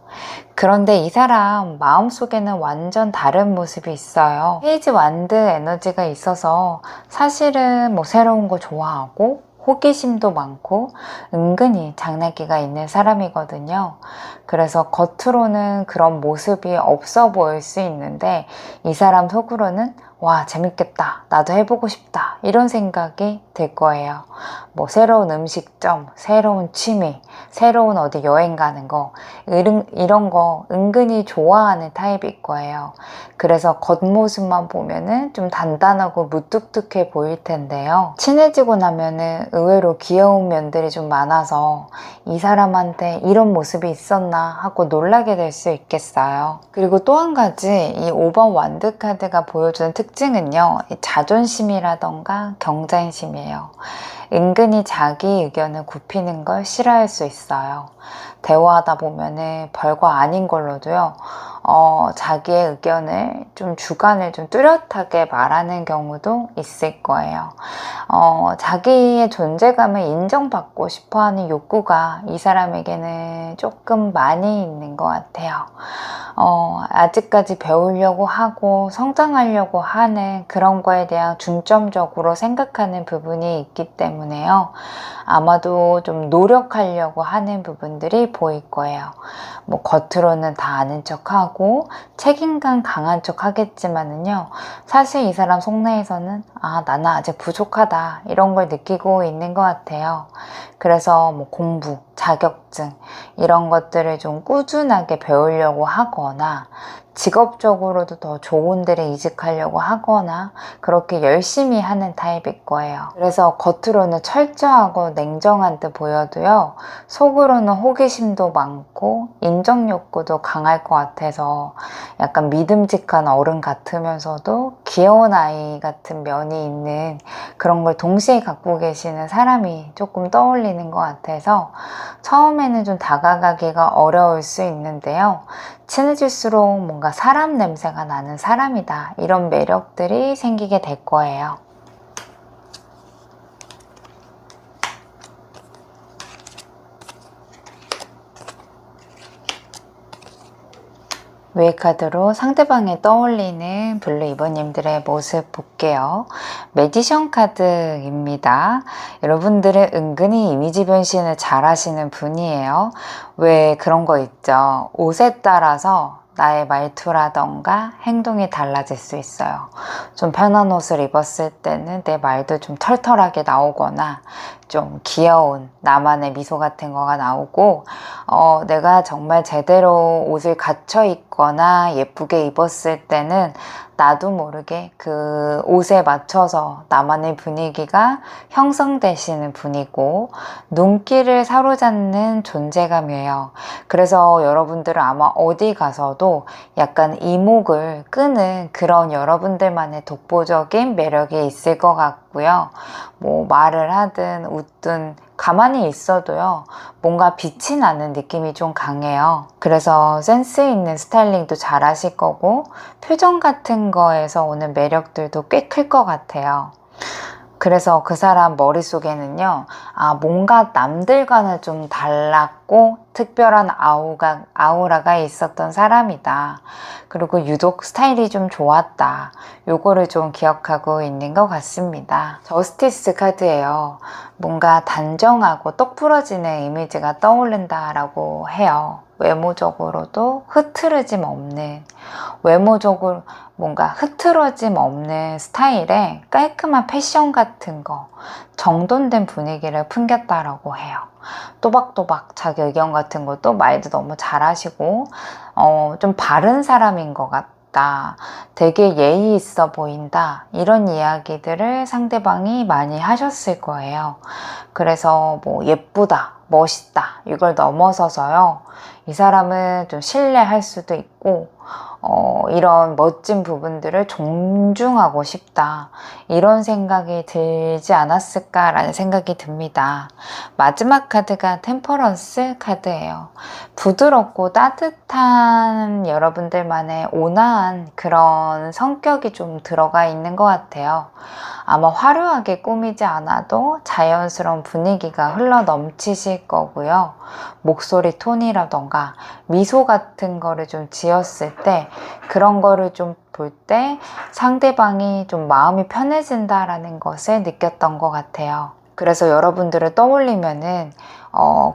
그런데 이 사람 마음속에는 완전 다른 모습이 있어요. 페이지 완드 에너지가 있어서 사실은 뭐 새로운 거 좋아하고 호기심도 많고 은근히 장난기가 있는 사람이거든요. 그래서 겉으로는 그런 모습이 없어 보일 수 있는데 이 사람 속으로는 와, 재밌겠다. 나도 해보고 싶다. 이런 생각이 들 거예요. 뭐 새로운 음식점, 새로운 취미, 새로운 어디 여행 가는 거, 이런 거 은근히 좋아하는 타입일 거예요. 그래서 겉모습만 보면은 좀 단단하고 무뚝뚝해 보일 텐데요. 친해지고 나면은 의외로 귀여운 면들이 좀 많아서 이 사람한테 이런 모습이 있었나 하고 놀라게 될 수 있겠어요. 그리고 또 한 가지 이 5번 완드 카드가 보여주는 특징은요, 자존심이라던가 경쟁심이에요. 은근히 자기 의견을 굽히는 걸 싫어할 수 있어요. 대화하다 보면은 별거 아닌 걸로도요, 자기의 의견을 좀 주관을 좀 뚜렷하게 말하는 경우도 있을 거예요. 자기의 존재감을 인정받고 싶어 하는 욕구가 이 사람에게는 조금 많이 있는 것 같아요. 아직까지 배우려고 하고 성장하려고 하는 그런 거에 대한 중점적으로 생각하는 부분이 있기 때문에요. 아마도 좀 노력하려고 하는 부분들이 보일 거예요. 뭐 겉으로는 다 아는 척하고 책임감 강한 척 하겠지만은요, 사실 이 사람 속내에서는 나는 아직 부족하다 이런 걸 느끼고 있는 것 같아요. 그래서 뭐 공부, 자격증 이런 것들을 좀 꾸준하게 배우려고 하거나 직업적으로도 더 좋은 데를 이직하려고 하거나 그렇게 열심히 하는 타입일 거예요. 그래서 겉으로는 철저하고 냉정한 듯 보여도요, 속으로는 호기심도 많고 인정 욕구도 강할 것 같아서 약간 믿음직한 어른 같으면서도 귀여운 아이 같은 면이 있는 그런 걸 동시에 갖고 계시는 사람이 조금 떠올리는 것 같아서 처음에는 좀 다가가기가 어려울 수 있는데요. 친해질수록 뭔가 사람 냄새가 나는 사람이다, 이런 매력들이 생기게 될 거예요. 외 카드로 상대방에 떠올리는 블루 2번님들의 모습 볼게요. 매지션 카드입니다. 여러분들은 은근히 이미지 변신을 잘 하시는 분이에요. 왜 그런 거 있죠? 옷에 따라서 나의 말투라던가 행동이 달라질 수 있어요. 좀 편한 옷을 입었을 때는 내 말도 좀 털털하게 나오거나 좀 귀여운 나만의 미소 같은 거가 나오고, 내가 정말 제대로 옷을 갖춰 입거나 예쁘게 입었을 때는 나도 모르게 그 옷에 맞춰서 나만의 분위기가 형성되시는 분이고, 눈길을 사로잡는 존재감이에요. 그래서 여러분들은 아마 어디 가서도 약간 이목을 끄는 그런 여러분들만의 독보적인 매력이 있을 것 같고요. 뭐 말을 하든 웃든 가만히 있어도요, 뭔가 빛이 나는 느낌이 좀 강해요. 그래서 센스 있는 스타일링도 잘 하실 거고, 표정 같은 거에서 오는 매력들도 꽤 클 것 같아요. 그래서 그 사람 머릿속에는요, 뭔가 남들과는 좀 달랐고 특별한 아우라가 있었던 사람이다. 그리고 유독 스타일이 좀 좋았다. 요거를 좀 기억하고 있는 것 같습니다. 저스티스 카드예요. 뭔가 단정하고 똑 부러지는 이미지가 떠오른다라고 해요. 외모적으로도 흐트러짐 없는, 외모적으로 뭔가 흐트러짐 없는 스타일의 깔끔한 패션 같은 거, 정돈된 분위기를 풍겼다라고 해요. 또박또박 자기 의견 같은 것도 말도 너무 잘하시고, 좀 바른 사람인 것 같다, 되게 예의 있어 보인다, 이런 이야기들을 상대방이 많이 하셨을 거예요. 그래서 뭐 예쁘다, 멋있다 이걸 넘어서서요, 이 사람은 좀 신뢰할 수도 있고, 이런 멋진 부분들을 존중하고 싶다, 이런 생각이 들지 않았을까라는 생각이 듭니다. 마지막 카드가 템퍼런스 카드예요. 부드럽고 따뜻한 여러분들만의 온화한 그런 성격이 좀 들어가 있는 것 같아요. 아마 화려하게 꾸미지 않아도 자연스러운 분위기가 흘러 넘치실 거고요. 목소리 톤이라던가 미소 같은 거를 좀 지었을 때, 그런 거를 좀 볼 때 상대방이 좀 마음이 편해진다라는 것을 느꼈던 것 같아요. 그래서 여러분들을 떠올리면은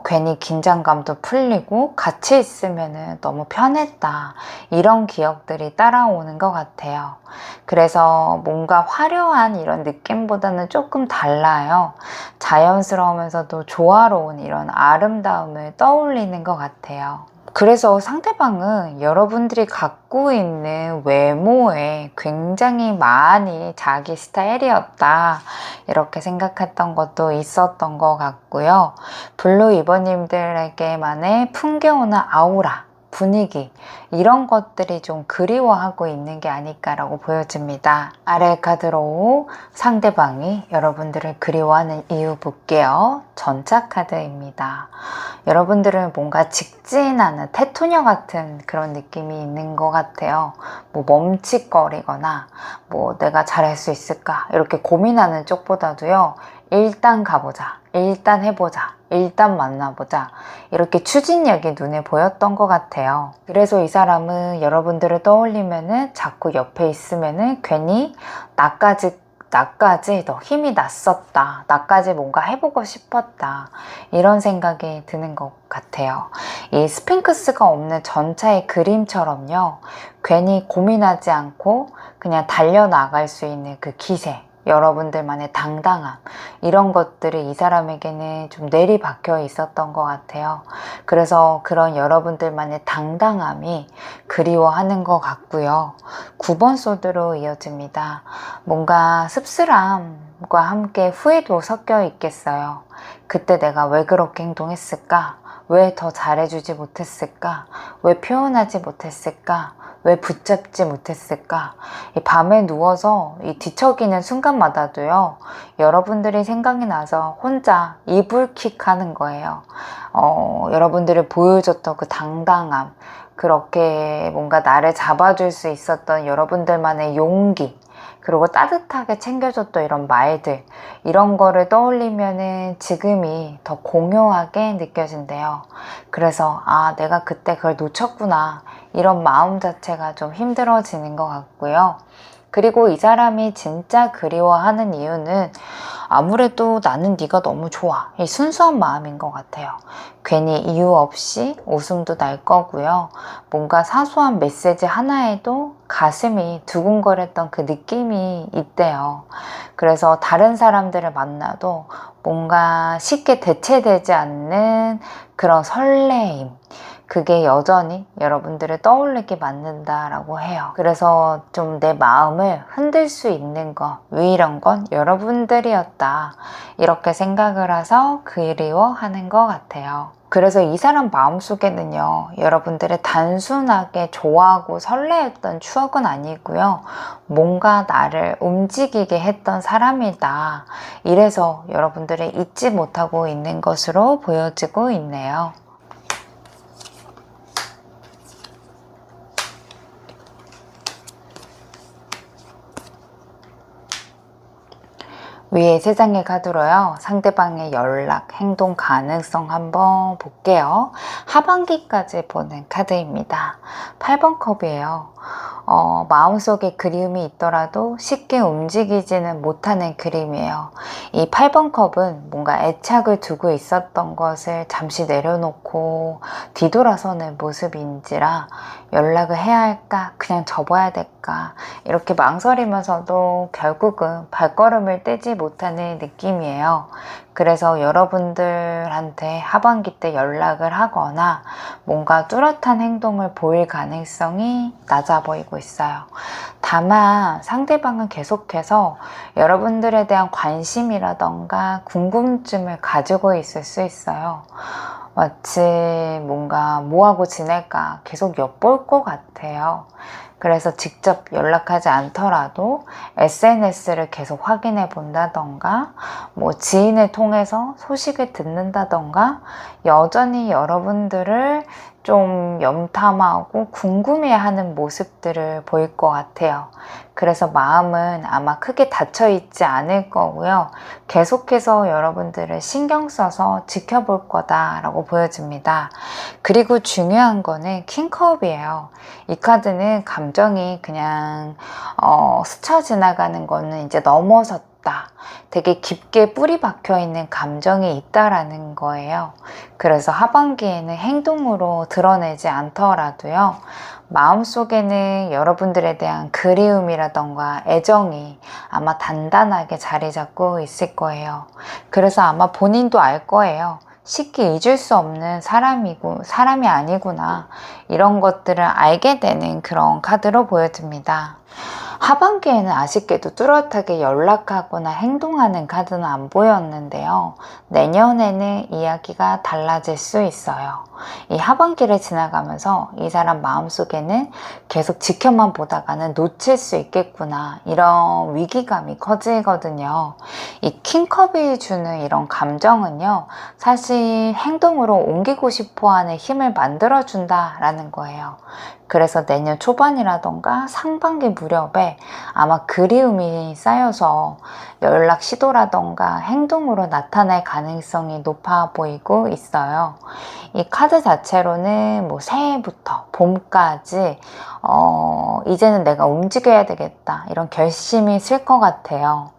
괜히 긴장감도 풀리고 같이 있으면은 너무 편했다. 이런 기억들이 따라오는 것 같아요. 그래서 뭔가 화려한 이런 느낌보다는 조금 달라요. 자연스러우면서도 조화로운 이런 아름다움을 떠올리는 것 같아요. 그래서 상대방은 여러분들이 갖고 있는 외모에 굉장히 많이 자기 스타일이었다, 이렇게 생각했던 것도 있었던 것 같고요. 블루 이버님들에게만의 풍겨오는 아우라, 분위기, 이런 것들이 좀 그리워하고 있는 게 아닐까라고 보여집니다. 아래 카드로 상대방이 여러분들을 그리워하는 이유 볼게요. 전차 카드입니다. 여러분들은 뭔가 직진하는 테토녀 같은 그런 느낌이 있는 것 같아요. 뭐 멈칫거리거나 뭐 내가 잘할 수 있을까 이렇게 고민하는 쪽보다도요, 일단 가보자, 일단 해보자, 일단 만나보자, 이렇게 추진력이 눈에 보였던 것 같아요. 그래서 이 사람은 여러분들을 떠올리면은 자꾸 옆에 있으면은 괜히 나까지 더 힘이 났었다, 나까지 뭔가 해보고 싶었다, 이런 생각이 드는 것 같아요. 이 스핑크스가 없는 전차의 그림처럼요, 괜히 고민하지 않고 그냥 달려나갈 수 있는 그 기세, 여러분들만의 당당함, 이런 것들이 이 사람에게는 좀 내리박혀 있었던 것 같아요. 그래서 그런 여러분들만의 당당함이 그리워하는 것 같고요. 9번 소드로 이어집니다. 뭔가 씁쓸함과 함께 후회도 섞여 있겠어요. 그때 내가 왜 그렇게 행동했을까? 왜 더 잘해주지 못했을까? 왜 표현하지 못했을까? 왜 붙잡지 못했을까? 이 밤에 누워서 이 뒤척이는 순간마다도요, 여러분들이 생각이 나서 혼자 이불킥 하는 거예요. 여러분들이 보여줬던 그 당당함, 그렇게 뭔가 나를 잡아줄 수 있었던 여러분들만의 용기, 그리고 따뜻하게 챙겨줬던 이런 말들, 이런 거를 떠올리면은 지금이 더 공허하게 느껴진대요. 그래서 내가 그때 그걸 놓쳤구나, 이런 마음 자체가 좀 힘들어지는 것 같고요. 그리고 이 사람이 진짜 그리워하는 이유는 아무래도 나는 네가 너무 좋아, 이 순수한 마음인 것 같아요. 괜히 이유 없이 웃음도 날 거고요. 뭔가 사소한 메시지 하나에도 가슴이 두근거렸던 그 느낌이 있대요. 그래서 다른 사람들을 만나도 뭔가 쉽게 대체되지 않는 그런 설레임, 그게 여전히 여러분들을 떠올리게 만든다라고 해요. 그래서 좀 내 마음을 흔들 수 있는 것, 유일한 건 여러분들이었다, 이렇게 생각을 해서 그리워하는 것 같아요. 그래서 이 사람 마음속에는요, 여러분들의 단순하게 좋아하고 설레었던 추억은 아니고요, 뭔가 나를 움직이게 했던 사람이다, 이래서 여러분들이 잊지 못하고 있는 것으로 보여지고 있네요. 위에 세상의 카드로요, 상대방의 연락, 행동 가능성 한번 볼게요. 하반기까지 보는 카드입니다. 8번 컵이에요. 마음속에 그리움이 있더라도 쉽게 움직이지는 못하는 그림이에요. 이 8번 컵은 뭔가 애착을 두고 있었던 것을 잠시 내려놓고 뒤돌아서는 모습인지라, 연락을 해야 할까? 그냥 접어야 될까? 이렇게 망설이면서도 결국은 발걸음을 떼지 못하는 느낌이에요. 그래서 여러분들한테 하반기 때 연락을 하거나 뭔가 뚜렷한 행동을 보일 가능성이 낮아 보이고 있어요. 다만 상대방은 계속해서 여러분들에 대한 관심이라던가 궁금증을 가지고 있을 수 있어요. 마치 뭔가 뭐하고 지낼까 계속 엿볼 것 같아요. 그래서 직접 연락하지 않더라도 SNS를 계속 확인해 본다던가, 뭐 지인을 통해서 소식을 듣는다던가, 여전히 여러분들을 좀 염탐하고 궁금해하는 모습들을 보일 것 같아요. 그래서 마음은 아마 크게 닫혀 있지 않을 거고요. 계속해서 여러분들을 신경 써서 지켜볼 거다라고 보여집니다. 그리고 중요한 거는 킹컵이에요. 이 카드는 감정이 그냥 스쳐 지나가는 거는 이제 넘어섰다, 없다. 되게 깊게 뿌리 박혀 있는 감정이 있다라는 거예요. 그래서 하반기에는 행동으로 드러내지 않더라도요, 마음속에는 여러분들에 대한 그리움이라던가 애정이 아마 단단하게 자리 잡고 있을 거예요. 그래서 아마 본인도 알 거예요. 쉽게 잊을 수 없는 사람이 아니구나. 이런 것들을 알게 되는 그런 카드로 보여집니다. 하반기에는 아쉽게도 뚜렷하게 연락하거나 행동하는 카드는 안 보였는데요. 내년에는 이야기가 달라질 수 있어요. 이 하반기를 지나가면서 이 사람 마음속에는 계속 지켜만 보다가는 놓칠 수 있겠구나, 이런 위기감이 커지거든요. 이 킹컵이 주는 이런 감정은요, 사실 행동으로 옮기고 싶어하는 힘을 만들어준다라는 거예요. 그래서 내년 초반이라던가 상반기 무렵에 아마 그리움이 쌓여서 연락 시도라던가 행동으로 나타날 가능성이 높아 보이고 있어요. 이 카드 자체로는 뭐 새해부터 봄까지 이제는 내가 움직여야 되겠다, 이런 결심이 있을 것 같아요.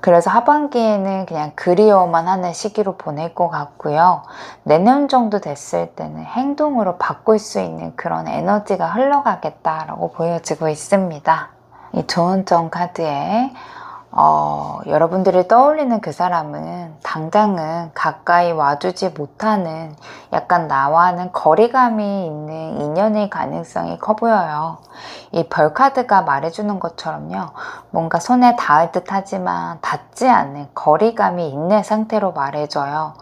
그래서 하반기에는 그냥 그리워만 하는 시기로 보낼 것 같고요. 내년 정도 됐을 때는 행동으로 바꿀 수 있는 그런 에너지가 흘러가겠다라고 보여지고 있습니다. 이 좋은 점 카드에 여러분들이 떠올리는 그 사람은 당장은 가까이 와주지 못하는, 약간 나와는 거리감이 있는 인연의 가능성이 커 보여요. 이 별 카드가 말해주는 것처럼요, 뭔가 손에 닿을 듯 하지만 닿지 않는 거리감이 있는 상태로 말해줘요.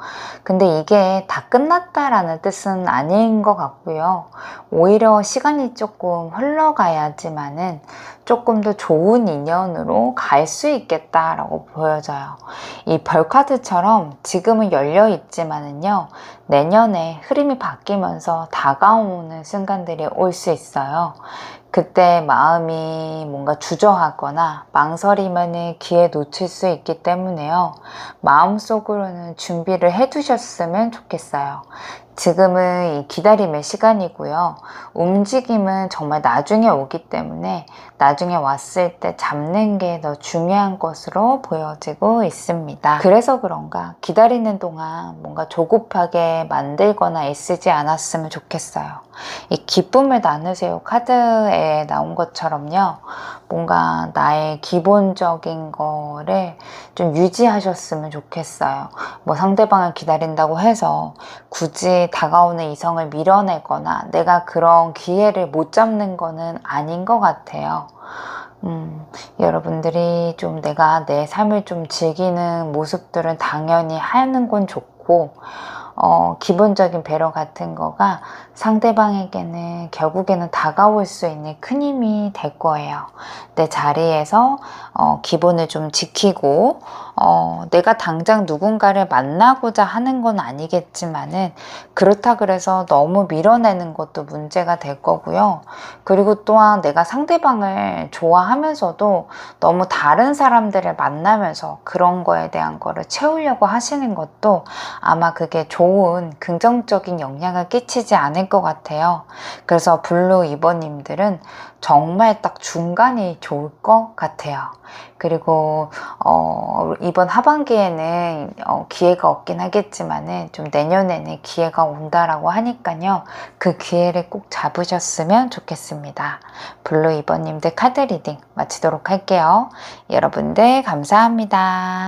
근데 이게 다 끝났다라는 뜻은 아닌 것 같고요. 오히려 시간이 조금 흘러가야지만은 조금 더 좋은 인연으로 갈 수 있겠다라고 보여져요. 이 별카드처럼 지금은 열려 있지만은요, 내년에 흐름이 바뀌면서 다가오는 순간들이 올 수 있어요. 그때 마음이 뭔가 주저하거나 망설이면 기회 놓칠 수 있기 때문에요, 마음속으로는 준비를 해 두셨으면 좋겠어요. 지금은 이 기다림의 시간이고요. 움직임은 정말 나중에 오기 때문에 나중에 왔을 때 잡는 게 더 중요한 것으로 보여지고 있습니다. 그래서 그런가 기다리는 동안 뭔가 조급하게 만들거나 애쓰지 않았으면 좋겠어요. 이 기쁨을 나누세요 카드에 나온 것처럼요, 뭔가 나의 기본적인 거를 좀 유지하셨으면 좋겠어요. 뭐 상대방을 기다린다고 해서 굳이 다가오는 이성을 밀어내거나 내가 그런 기회를 못 잡는 거는 아닌 것 같아요. 여러분들이 좀 내가 내 삶을 좀 즐기는 모습들은 당연히 하는 건 좋고, 기본적인 배려 같은 거가 상대방에게는 결국에는 다가올 수 있는 큰 힘이 될 거예요. 내 자리에서 기본을 좀 지키고, 내가 당장 누군가를 만나고자 하는 건 아니겠지만은 그렇다 그래서 너무 밀어내는 것도 문제가 될 거고요. 그리고 또한 내가 상대방을 좋아하면서도 너무 다른 사람들을 만나면서 그런 거에 대한 거를 채우려고 하시는 것도 아마 그게 좋은 긍정적인 영향을 끼치지 않을 것 같아요. 그래서 블루 2번님들은 정말 딱 중간이 좋을 것 같아요. 그리고 이번 하반기에는 기회가 없긴 하겠지만은 좀 내년에는 기회가 온다라고 하니까요, 그 기회를 꼭 잡으셨으면 좋겠습니다. 블루 2번님들 카드 리딩 마치도록 할게요. 여러분들 감사합니다.